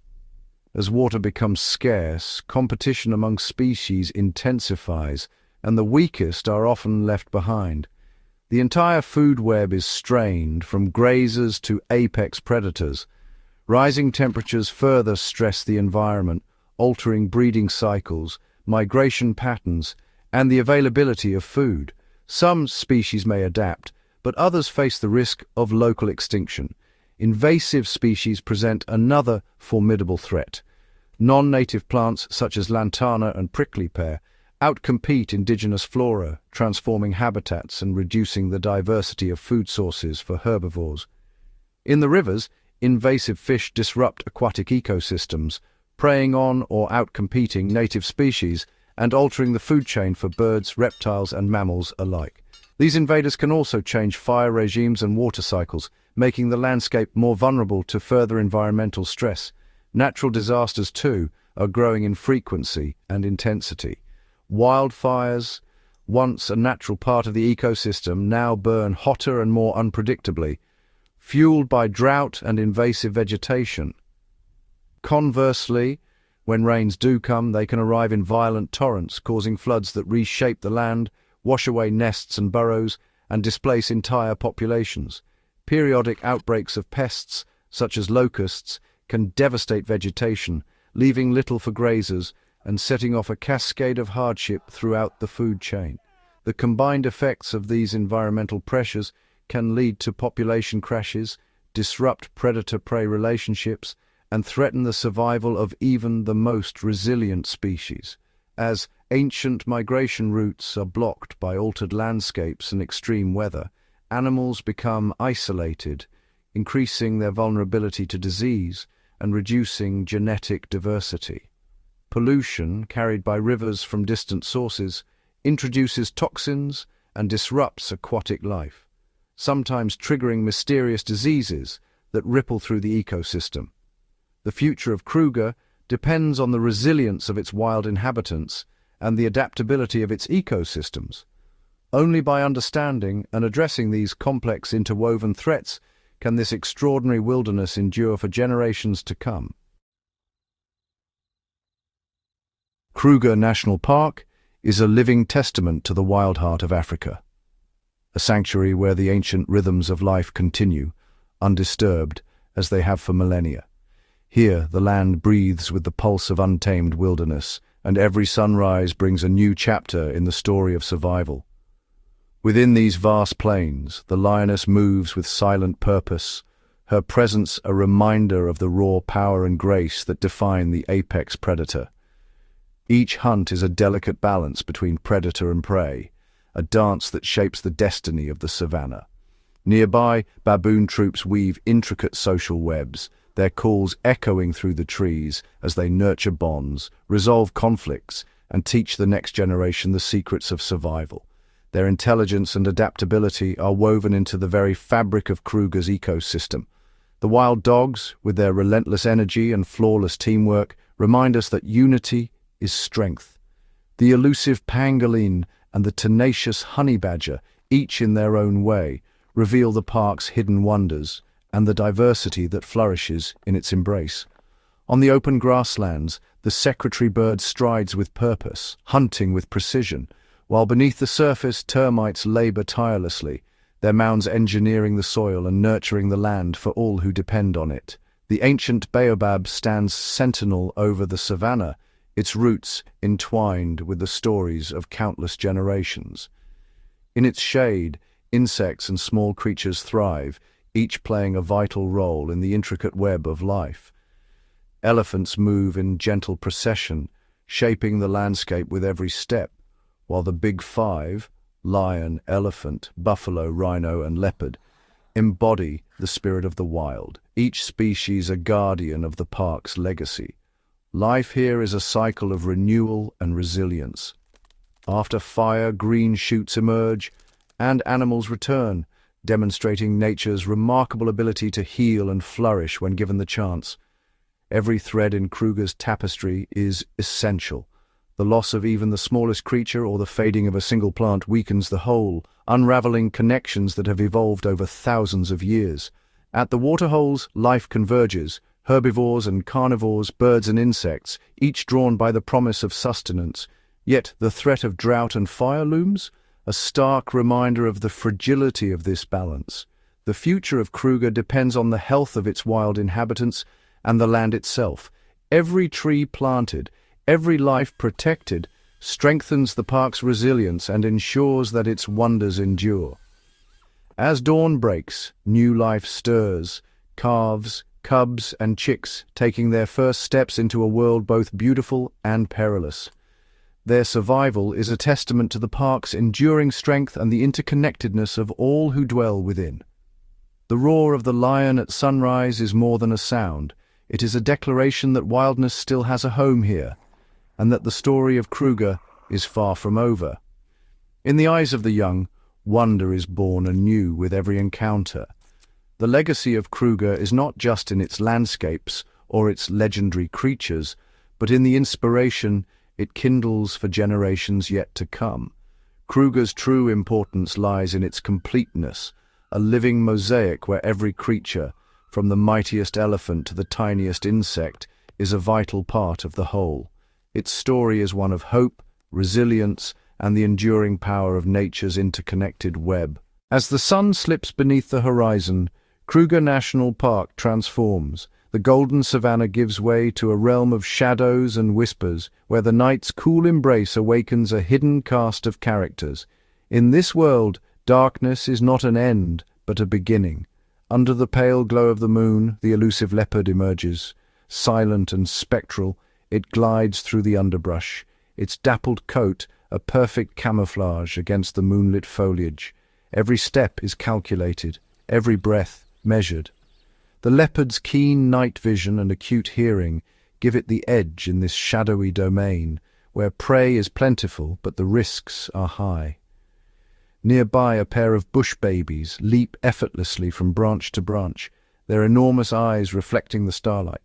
As water becomes scarce, competition among species intensifies, and the weakest are often left behind. The entire food web is strained, from grazers to apex predators. Rising temperatures further stress the environment, altering breeding cycles, migration patterns, and the availability of food. Some species may adapt, but others face the risk of local extinction. Invasive species present another formidable threat. Non-native plants such as lantana and prickly pear outcompete indigenous flora, transforming habitats and reducing the diversity of food sources for herbivores. In the rivers, invasive fish disrupt aquatic ecosystems, preying on or outcompeting native species and altering the food chain for birds, reptiles, and mammals alike. These invaders can also change fire regimes and water cycles, making the landscape more vulnerable to further environmental stress. Natural disasters, too, are growing in frequency and intensity. Wildfires, once a natural part of the ecosystem, now burn hotter and more unpredictably, fueled by drought and invasive vegetation. Conversely, when rains do come, they can arrive in violent torrents, causing floods that reshape the land, wash away nests and burrows, and displace entire populations. Periodic outbreaks of pests, such as locusts, can devastate vegetation, leaving little for grazers and setting off a cascade of hardship throughout the food chain. The combined effects of these environmental pressures can lead to population crashes, disrupt predator-prey relationships, and threaten the survival of even the most resilient species. As ancient migration routes are blocked by altered landscapes and extreme weather, animals become isolated, increasing their vulnerability to disease and reducing genetic diversity. Pollution, carried by rivers from distant sources, introduces toxins and disrupts aquatic life, sometimes triggering mysterious diseases that ripple through the ecosystem. The future of Kruger depends on the resilience of its wild inhabitants and the adaptability of its ecosystems. Only by understanding and addressing these complex interwoven threats can this extraordinary wilderness endure for generations to come. Kruger National Park is a living testament to the wild heart of Africa, a sanctuary where the ancient rhythms of life continue, undisturbed as they have for millennia. Here, the land breathes with the pulse of untamed wilderness, and every sunrise brings a new chapter in the story of survival. Within these vast plains, the lioness moves with silent purpose, her presence a reminder of the raw power and grace that define the apex predator. Each hunt is a delicate balance between predator and prey, a dance that shapes the destiny of the savanna. Nearby, baboon troops weave intricate social webs, their calls echoing through the trees as they nurture bonds, resolve conflicts, and teach the next generation the secrets of survival. Their intelligence and adaptability are woven into the very fabric of Kruger's ecosystem. The wild dogs, with their relentless energy and flawless teamwork, remind us that unity is strength. The elusive pangolin and the tenacious honey badger, each in their own way, reveal the park's hidden wonders and the diversity that flourishes in its embrace. On the open grasslands, the secretary bird strides with purpose, hunting with precision, while beneath the surface termites labor tirelessly, their mounds engineering the soil and nurturing the land for all who depend on it. The ancient baobab stands sentinel over the savanna, its roots entwined with the stories of countless generations. In its shade, insects and small creatures thrive, each playing a vital role in the intricate web of life. Elephants move in gentle procession, shaping the landscape with every step, while the big five, lion, elephant, buffalo, rhino, and leopard, embody the spirit of the wild, each species a guardian of the park's legacy. Life here is a cycle of renewal and resilience. After fire, green shoots emerge, and animals return, demonstrating nature's remarkable ability to heal and flourish when given the chance. Every thread in Kruger's tapestry is essential. The loss of even the smallest creature or the fading of a single plant weakens the whole, unraveling connections that have evolved over thousands of years. At the waterholes, life converges, herbivores and carnivores, birds and insects, each drawn by the promise of sustenance. Yet the threat of drought and fire looms, a stark reminder of the fragility of this balance. The future of Kruger depends on the health of its wild inhabitants and the land itself. Every tree planted, every life protected, strengthens the park's resilience and ensures that its wonders endure. As dawn breaks, new life stirs, calves, cubs, and chicks taking their first steps into a world both beautiful and perilous. Their survival is a testament to the park's enduring strength and the interconnectedness of all who dwell within. The roar of the lion at sunrise is more than a sound. It is a declaration that wildness still has a home here, and that the story of Kruger is far from over. In the eyes of the young, wonder is born anew with every encounter. The legacy of Kruger is not just in its landscapes or its legendary creatures, but in the inspiration it kindles for generations yet to come. Kruger's true importance lies in its completeness, a living mosaic where every creature, from the mightiest elephant to the tiniest insect, is a vital part of the whole. Its story is one of hope, resilience, and the enduring power of nature's interconnected web. As the sun slips beneath the horizon, Kruger National Park transforms. The golden savanna gives way to a realm of shadows and whispers, where the night's cool embrace awakens a hidden cast of characters, In this world, darkness is not an end, but a beginning. Under the pale glow of the moon, the elusive leopard emerges. Silent and spectral, it glides through the underbrush, its dappled coat a perfect camouflage against the moonlit foliage. Every step is calculated, every breath measured. The leopard's keen night vision and acute hearing give it the edge in this shadowy domain, where prey is plentiful but the risks are high. Nearby, a pair of bush babies leap effortlessly from branch to branch, their enormous eyes reflecting the starlight.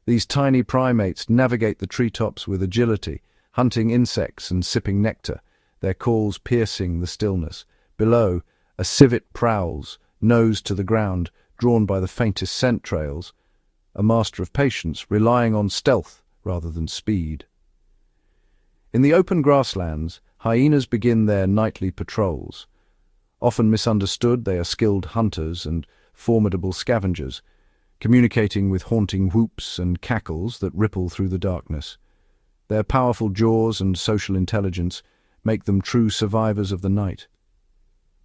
These tiny primates navigate the treetops with agility, hunting insects and sipping nectar, their calls piercing the stillness. Below, a civet prowls, nose to the ground, drawn by the faintest scent trails, a master of patience, relying on stealth rather than speed. In the open grasslands, hyenas begin their nightly patrols. Often misunderstood, they are skilled hunters and formidable scavengers, communicating with haunting whoops and cackles that ripple through the darkness. Their powerful jaws and social intelligence make them true survivors of the night.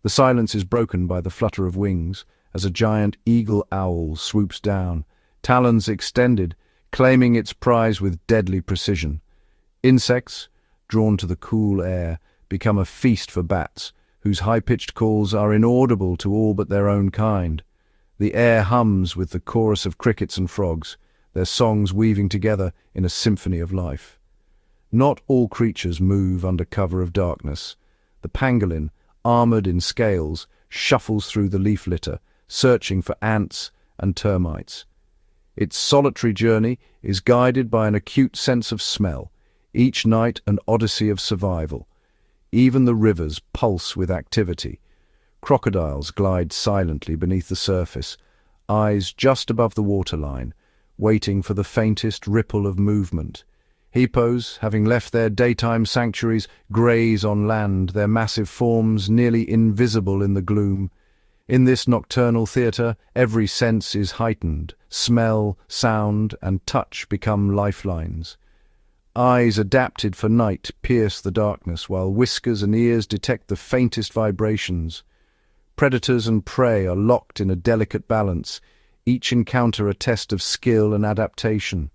The silence is broken by the flutter of wings as a giant eagle owl swoops down, talons extended, claiming its prize with deadly precision. Insects, drawn to the cool air, become a feast for bats, whose high-pitched calls are inaudible to all but their own kind. The air hums with the chorus of crickets and frogs, their songs weaving together in a symphony of life. Not all creatures move under cover of darkness. The pangolin, armored in scales, shuffles through the leaf litter, searching for ants and termites. Its solitary journey is guided by an acute sense of smell, each night an odyssey of survival. Even the rivers pulse with activity. Crocodiles glide silently beneath the surface, eyes just above the waterline, waiting for the faintest ripple of movement. Hippos, having left their daytime sanctuaries, graze on land, their massive forms nearly invisible in the gloom. In this nocturnal theatre, every sense is heightened. Smell, sound, and touch become lifelines. Eyes adapted for night pierce the darkness, while whiskers and ears detect the faintest vibrations. Predators and prey are locked in a delicate balance, each encounter a test of skill and adaptation.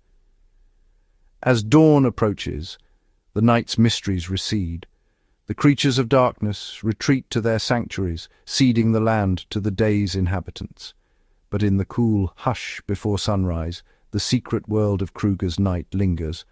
As dawn approaches, the night's mysteries recede. The creatures of darkness retreat to their sanctuaries, ceding the land to the day's inhabitants. But in the cool hush before sunrise, the secret world of Kruger's night lingers,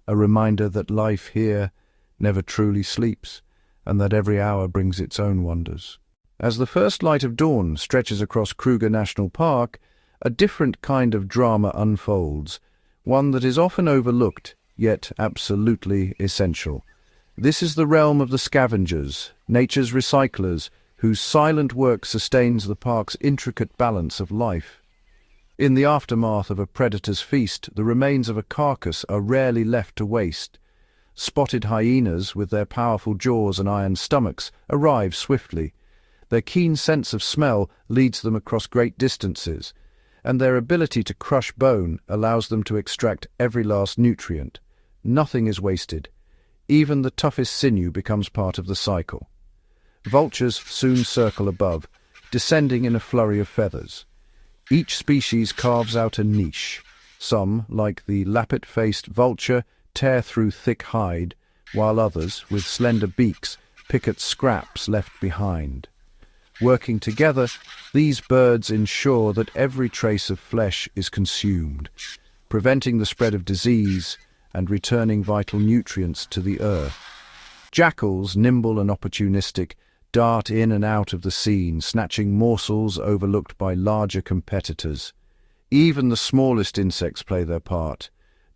a reminder that life here never truly sleeps, and that every hour brings its own wonders. As the first light of dawn stretches across Kruger National Park, a different kind of drama unfolds, one that is often overlooked, yet absolutely essential. This is the realm of the Scavengers, nature's recyclers, whose silent work sustains the park's intricate balance of life. In the aftermath of a predator's feast, the remains of a carcass are rarely left to waste. Spotted hyenas, with their powerful jaws and iron stomachs, arrive swiftly. Their keen sense of smell leads them across great distances, and their ability to crush bone allows them to extract every last nutrient. Nothing is wasted. Even the toughest sinew becomes part of the cycle. Vultures soon circle above, descending in a flurry of feathers. Each species carves out a niche. Some, like the lappet-faced vulture, tear through thick hide, while others, with slender beaks, pick at scraps left behind. Working together, these birds ensure that every trace of flesh is consumed, preventing the spread of disease and returning vital nutrients to the earth. Jackals, nimble and opportunistic, dart in and out of the scene, snatching morsels overlooked by larger competitors. Even the smallest insects play their part.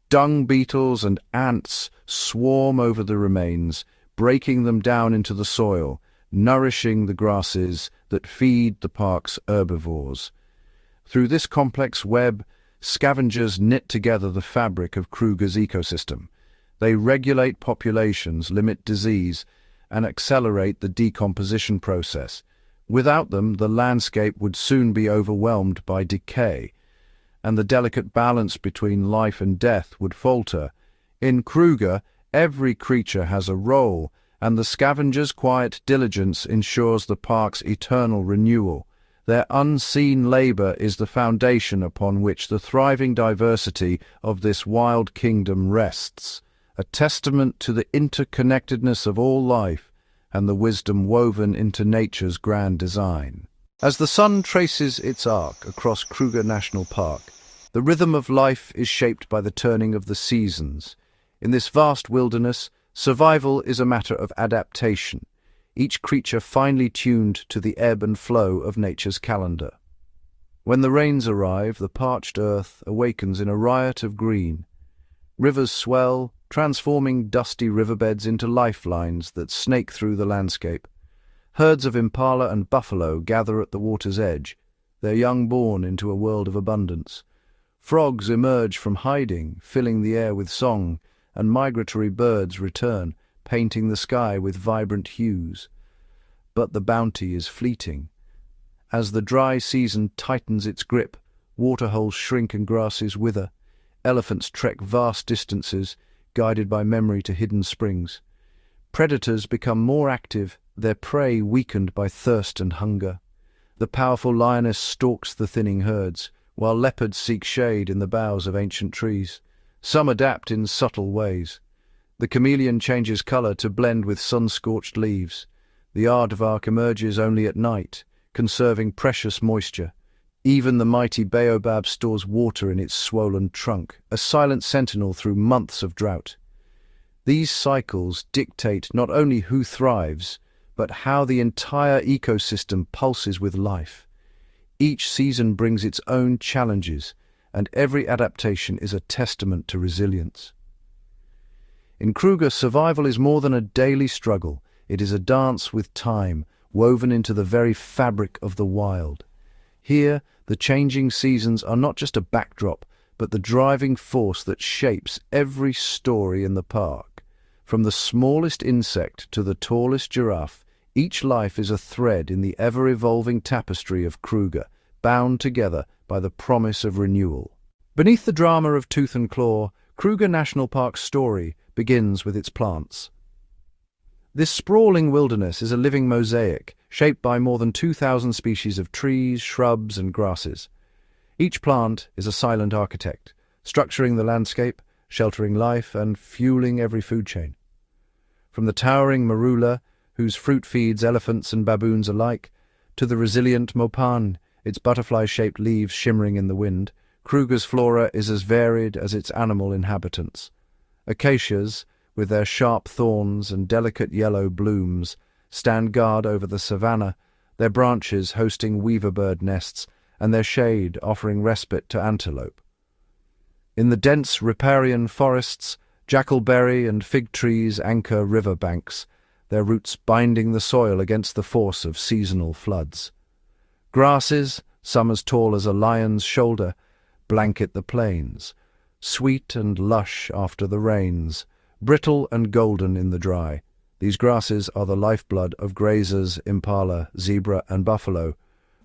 Dung beetles and ants swarm over the remains, breaking them down into the soil, nourishing the grasses that feed the park's herbivores. Through this complex web, scavengers knit together the fabric of Kruger's ecosystem. They regulate populations, limit disease, and accelerate the decomposition process. Without them, the landscape would soon be overwhelmed by decay, and the delicate balance between life and death would falter. In Kruger, every creature has a role, and the Scavengers' quiet diligence ensures the park's eternal renewal. Their unseen labor is the foundation upon which the thriving diversity of this wild kingdom rests, a testament to the interconnectedness of all life and the wisdom woven into nature's grand design. As the sun traces its arc across Kruger National Park, the rhythm of life is shaped by the turning of the seasons. In this vast wilderness, survival is a matter of adaptation, each creature finely tuned to the ebb and flow of nature's calendar. When the rains arrive, the parched earth awakens in a riot of green. Rivers swell, transforming dusty riverbeds into lifelines that snake through the landscape. Herds of impala and buffalo gather at the water's edge, their young born into a world of abundance. Frogs emerge from hiding, filling the air with song, and migratory birds return, painting the sky with vibrant hues. But the bounty is fleeting. As the dry season tightens its grip, waterholes shrink and grasses wither. Elephants trek vast distances, guided by memory to hidden springs. Predators become more active, their prey weakened by thirst and hunger. The powerful lioness stalks the thinning herds, while leopards seek shade in the boughs of ancient trees. Some adapt in subtle ways. The chameleon changes color to blend with sun-scorched leaves. The aardvark emerges only at night, conserving precious moisture. Even the mighty baobab stores water in its swollen trunk, a silent sentinel through months of drought. These cycles dictate not only who thrives, but how the entire ecosystem pulses with life. Each season brings its own challenges, and every adaptation is a testament to resilience. In Kruger, survival is more than a daily struggle. It is a dance with time, woven into the very fabric of the wild. Here, the changing seasons are not just a backdrop, but the driving force that shapes every story in the park. From the smallest insect to the tallest giraffe, each life is a thread in the ever-evolving tapestry of Kruger, bound together by the promise of renewal. Beneath the drama of tooth and claw, Kruger National Park's story begins with its plants. This sprawling wilderness is a living mosaic, shaped by more than 2,000 species of trees, shrubs, and grasses. Each plant is a silent architect, structuring the landscape, sheltering life, and fueling every food chain. From the towering marula, whose fruit feeds elephants and baboons alike, to the resilient mopan, its butterfly-shaped leaves shimmering in the wind, Kruger's flora is as varied as its animal inhabitants. Acacias, with their sharp thorns and delicate yellow blooms, stand guard over the savanna, their branches hosting weaver-bird nests, and their shade offering respite to antelope. In the dense riparian forests, jackalberry and fig trees anchor river banks, their roots binding the soil against the force of seasonal floods. Grasses, some as tall as a lion's shoulder, blanket the plains, sweet and lush after the rains, brittle and golden in the dry. These grasses are the lifeblood of grazers, impala, zebra, and buffalo,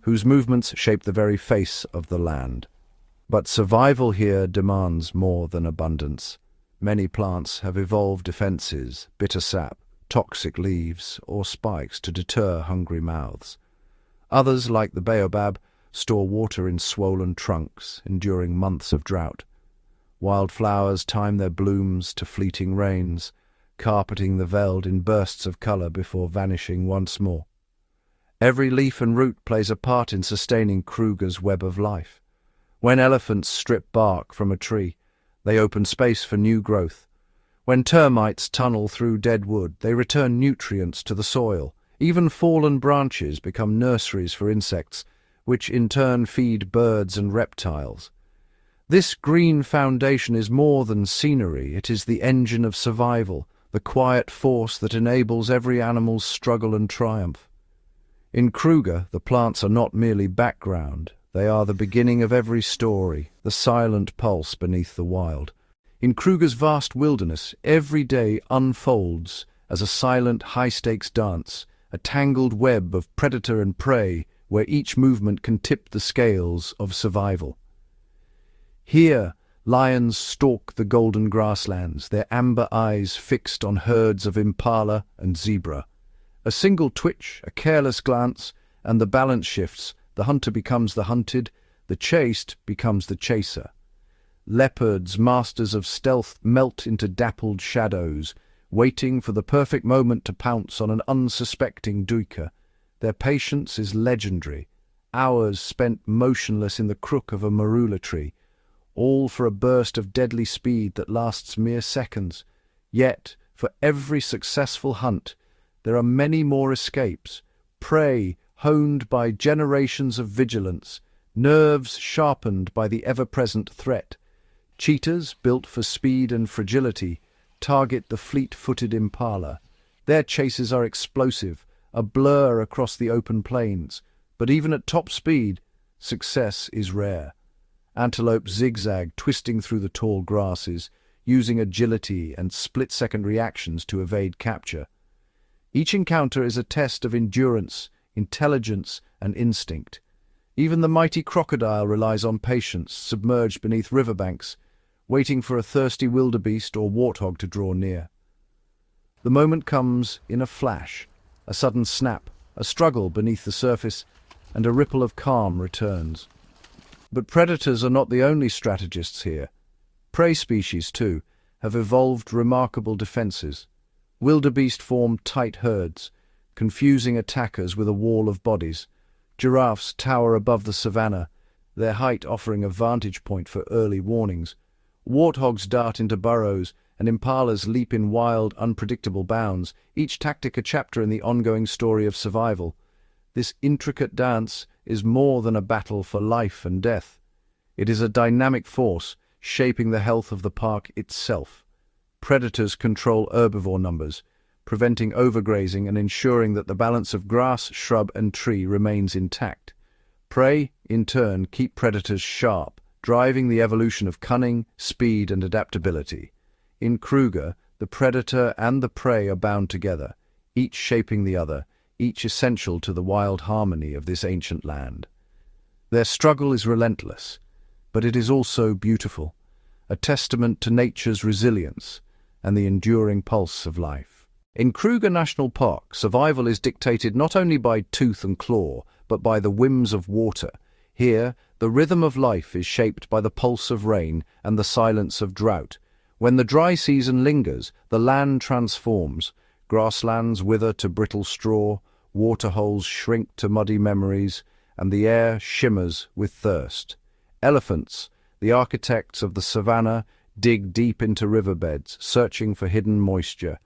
whose movements shape the very face of the land. But survival here demands more than abundance. Many plants have evolved defenses, bitter sap, toxic leaves, or spikes to deter hungry mouths. Others, like the baobab, store water in swollen trunks, enduring months of drought. Wildflowers time their blooms to fleeting rains, carpeting the veld in bursts of color before vanishing once more. Every leaf and root plays a part in sustaining Kruger's web of life. When elephants strip bark from a tree, they open space for new growth. When termites tunnel through dead wood, they return nutrients to the soil. Even fallen branches become nurseries for insects, which in turn feed birds and reptiles. This green foundation is more than scenery, it is the engine of survival, the quiet force that enables every animal's struggle and triumph. In Kruger, the plants are not merely background, they are the beginning of every story, the silent pulse beneath the wild. In Kruger's vast wilderness, every day unfolds as a silent, high-stakes dance, a tangled web of predator and prey where each movement can tip the scales of survival. Here, Lions stalk the golden grasslands, their amber eyes fixed on herds of impala and zebra. A single twitch, a careless glance, and the balance shifts. The hunter becomes the hunted, the chased becomes the chaser. Leopards, masters of stealth, melt into dappled shadows, waiting for the perfect moment to pounce on an unsuspecting duiker. Their patience is legendary, hours spent motionless in the crook of a marula tree, all for a burst of deadly speed that lasts mere seconds. Yet, for every successful hunt, there are many more escapes, prey honed by generations of vigilance, nerves sharpened by the ever-present threat. Cheetahs, built for speed and fragility, target the fleet-footed impala. Their chases are explosive, a blur across the open plains, but even at top speed, success is rare. Antelope zigzag, twisting through the tall grasses, using agility and split-second reactions to evade capture. Each encounter is a test of endurance, intelligence, and instinct. Even the mighty crocodile relies on patience, submerged beneath riverbanks, waiting for a thirsty wildebeest or warthog to draw near. The moment comes in a flash, a sudden snap, a struggle beneath the surface, and a ripple of calm returns. But predators are not the only strategists here. Prey species, too, have evolved remarkable defenses. Wildebeest form tight herds, confusing attackers with a wall of bodies. Giraffes tower above the savanna, their height offering a vantage point for early warnings. Warthogs dart into burrows, and impalas leap in wild, unpredictable bounds, each tactic a chapter in the ongoing story of survival. This intricate dance is more than a battle for life and death. It is a dynamic force, shaping the health of the park itself. Predators control herbivore numbers, preventing overgrazing and ensuring that the balance of grass, shrub, and tree remains intact. Prey, in turn, keep predators sharp, driving the evolution of cunning, speed, and adaptability. In Kruger, the predator and the prey are bound together, each shaping the other, each essential to the wild harmony of this ancient land. Their struggle is relentless, but it is also beautiful, a testament to nature's resilience and the enduring pulse of life. In Kruger National Park, survival is dictated not only by tooth and claw, but by the whims of water. Here, the rhythm of life is shaped by the pulse of rain and the silence of drought. When the dry season lingers, the land transforms. Grasslands wither to brittle straw, waterholes shrink to muddy memories, and the air shimmers with thirst. Elephants, the architects of the savanna, dig deep into riverbeds, searching for hidden moisture.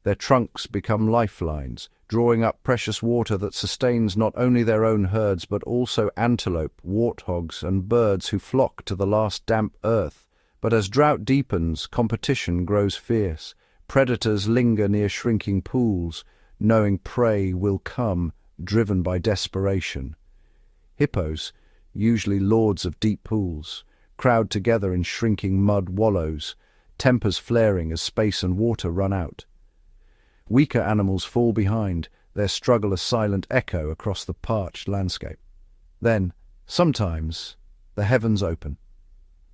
Their trunks become lifelines, drawing up precious water that sustains not only their own herds but also antelope, warthogs, and birds who flock to the last damp earth. But as drought deepens, competition grows fierce. Predators linger near shrinking pools, knowing prey will come, driven by desperation. Hippos, usually lords of deep pools, crowd together in shrinking mud wallows, tempers flaring as space and water run out. Weaker animals fall behind, their struggle a silent echo across the parched landscape. Then, sometimes, the heavens open.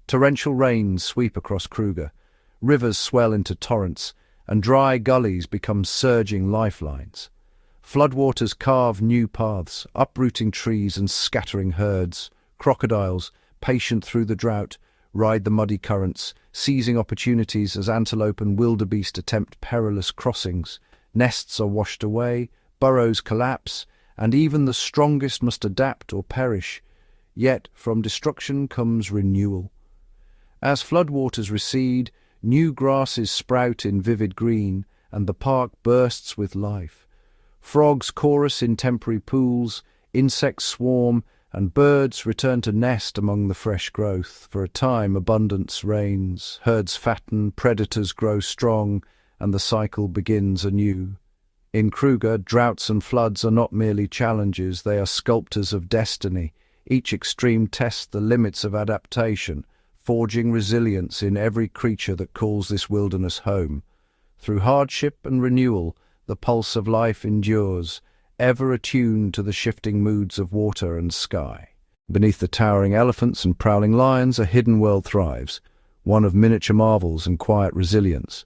Torrential rains sweep across Kruger, rivers swell into torrents, and dry gullies become surging lifelines. Floodwaters carve new paths, uprooting trees and scattering herds. Crocodiles, patient through the drought, ride the muddy currents, seizing opportunities as antelope and wildebeest attempt perilous crossings. Nests are washed away, burrows collapse, and even the strongest must adapt or perish. Yet from destruction comes renewal. As floodwaters recede, new grasses sprout in vivid green, and the park bursts with life. Frogs chorus in temporary pools, insects swarm, and birds return to nest among the fresh growth. For a time, abundance reigns, herds fatten, predators grow strong, and the cycle begins anew. In Kruger, droughts and floods are not merely challenges, they are sculptors of destiny. Each extreme tests the limits of adaptation, forging resilience in every creature that calls this wilderness home. Through hardship and renewal, the pulse of life endures, ever attuned to the shifting moods of water and sky. Beneath the towering elephants and prowling lions, a hidden world thrives. one of miniature marvels and quiet resilience.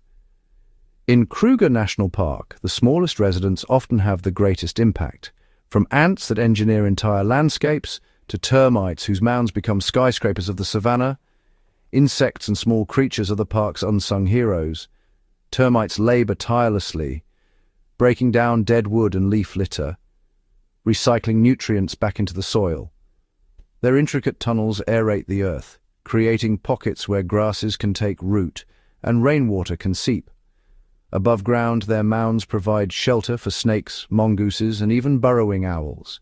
In Kruger National Park, the smallest residents often have the greatest impact, from ants that engineer entire landscapes to termites whose mounds become skyscrapers of the savanna. Insects and small creatures are the park's unsung heroes. Termites labor tirelessly, breaking down dead wood and leaf litter, recycling nutrients back into the soil. Their intricate tunnels aerate the earth, creating pockets where grasses can take root and rainwater can seep. Above ground, their mounds provide shelter for snakes, mongooses, and even burrowing owls,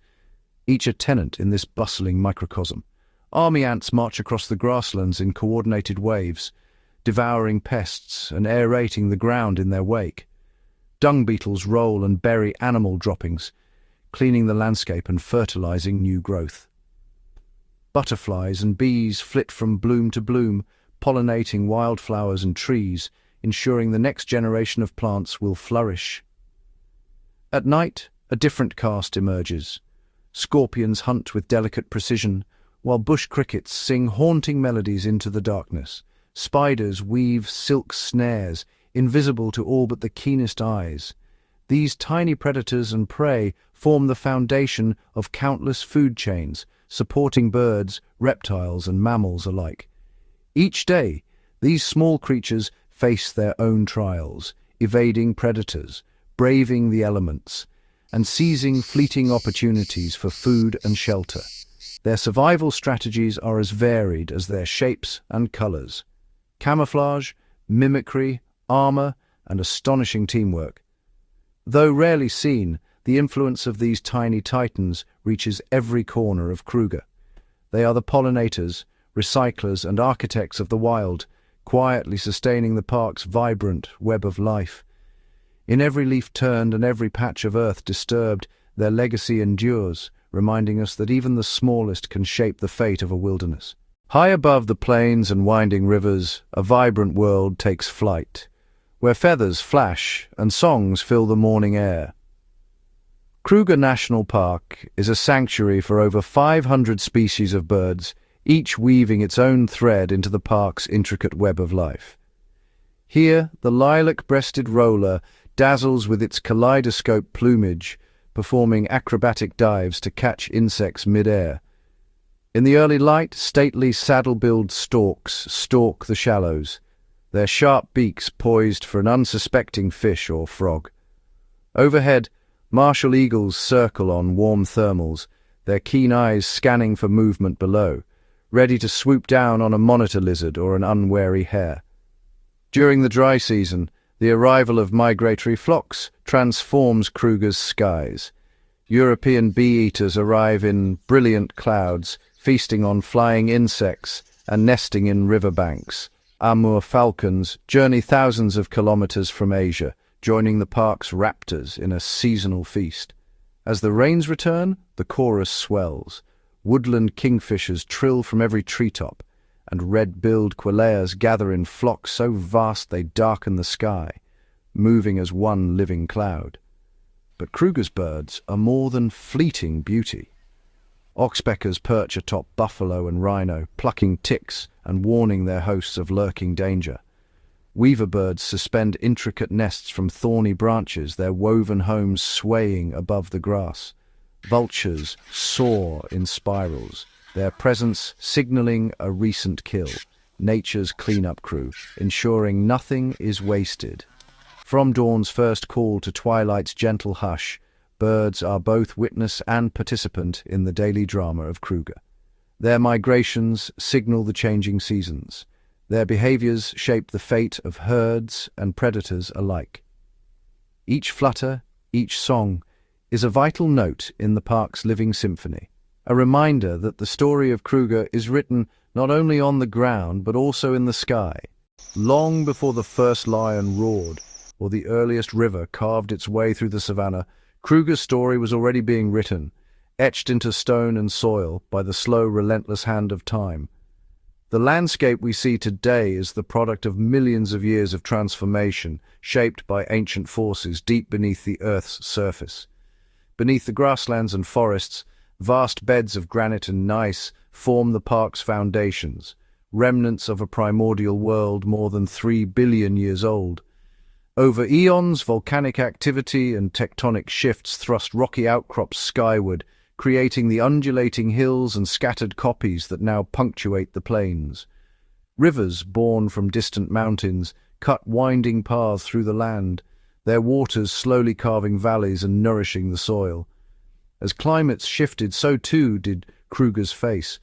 each a tenant in this bustling microcosm. Army ants march across the grasslands in coordinated waves, devouring pests and aerating the ground in their wake. Dung beetles roll and bury animal droppings, cleaning the landscape and fertilizing new growth. Butterflies and bees flit from bloom to bloom, pollinating wildflowers and trees, ensuring the next generation of plants will flourish. At night, a different cast emerges. Scorpions hunt with delicate precision, while bush crickets sing haunting melodies into the darkness. Spiders weave silk snares, invisible to all but the keenest eyes. These tiny predators and prey form the foundation of countless food chains, supporting birds, reptiles, and mammals alike. Each day, these small creatures face their own trials, evading predators, braving the elements, and seizing fleeting opportunities for food and shelter. Their survival strategies are as varied as their shapes and colors. Camouflage, mimicry, armor, and astonishing teamwork. Though rarely seen, the influence of these tiny titans reaches every corner of Kruger. They are the pollinators, recyclers, and architects of the wild, quietly sustaining the park's vibrant web of life. In every leaf turned and every patch of earth disturbed, their legacy endures, reminding us that even the smallest can shape the fate of a wilderness. High above the plains and winding rivers, a vibrant world takes flight, where feathers flash and songs fill the morning air. Kruger National Park is a sanctuary for over 500 species of birds, each weaving its own thread into the park's intricate web of life. Here, the lilac-breasted roller dazzles with its kaleidoscope plumage, performing acrobatic dives to catch insects mid-air. In the early light, stately saddle-billed storks stalk the shallows, their sharp beaks poised for an unsuspecting fish or frog. Overhead, martial eagles circle on warm thermals, their keen eyes scanning for movement below, ready to swoop down on a monitor lizard or an unwary hare. During the dry season, the arrival of migratory flocks transforms Kruger's skies. European bee-eaters arrive in brilliant clouds, feasting on flying insects and nesting in riverbanks. Amur falcons journey thousands of kilometers from Asia, joining the park's raptors in a seasonal feast. As the rains return, the chorus swells. Woodland kingfishers trill from every treetop, and red-billed quailers gather in flocks so vast they darken the sky, moving as one living cloud. But Kruger's birds are more than fleeting beauty. Oxpeckers perch atop buffalo and rhino, plucking ticks and warning their hosts of lurking danger. Weaver birds suspend intricate nests from thorny branches, their woven homes swaying above the grass. Vultures soar in spirals, their presence signaling a recent kill, nature's cleanup crew, ensuring nothing is wasted. From dawn's first call to twilight's gentle hush, birds are both witness and participant in the daily drama of Kruger. Their migrations signal the changing seasons. Their behaviors shape the fate of herds and predators alike. Each flutter, each song, is a vital note in the park's living symphony, a reminder that the story of Kruger is written not only on the ground but also in the sky. Long before the first lion roared or the earliest river carved its way through the savanna, Kruger's story was already being written, etched into stone and soil by the slow, relentless hand of time. The landscape we see today is the product of millions of years of transformation, shaped by ancient forces deep beneath the Earth's surface. Beneath the grasslands and forests, vast beds of granite and gneiss form the park's foundations, remnants of a primordial world more than 3 billion years old. Over eons, volcanic activity and tectonic shifts thrust rocky outcrops skyward, creating the undulating hills and scattered kopjes that now punctuate the plains. Rivers, born from distant mountains, cut winding paths through the land, their waters slowly carving valleys and nourishing the soil. As climates shifted, so too did Kruger's face.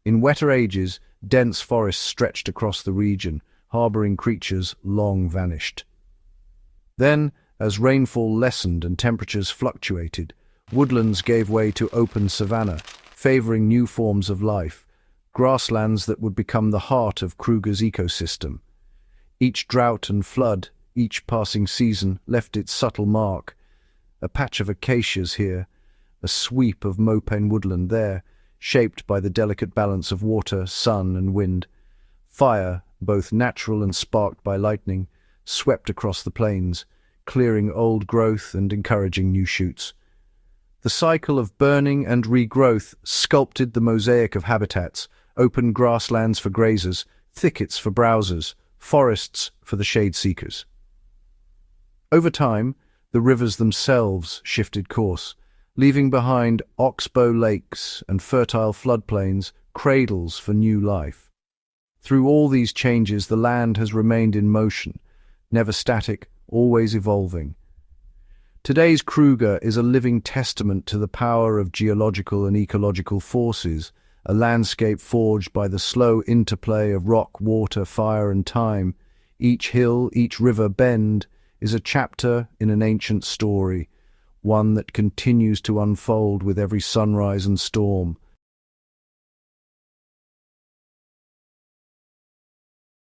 In wetter ages, dense forests stretched across the region, harboring creatures long vanished. Then, as rainfall lessened and temperatures fluctuated, woodlands gave way to open savanna, favoring new forms of life, grasslands that would become the heart of Kruger's ecosystem. Each drought and flood, each passing season, left its subtle mark. A patch of acacias here, a sweep of mopane woodland there, shaped by the delicate balance of water, sun and wind. Fire, both natural and sparked by lightning, swept across the plains, clearing old growth and encouraging new shoots. The cycle of burning and regrowth sculpted the mosaic of habitats, open grasslands for grazers, thickets for browsers, forests for the shade seekers. Over time, the rivers themselves shifted course, leaving behind oxbow lakes and fertile floodplains, cradles for new life. Through all these changes, the land has remained in motion, never static, always evolving. Today's Kruger is a living testament to the power of geological and ecological forces, a landscape forged by the slow interplay of rock, water, fire, and time. Each hill, each river bend is a chapter in an ancient story, one that continues to unfold with every sunrise and storm.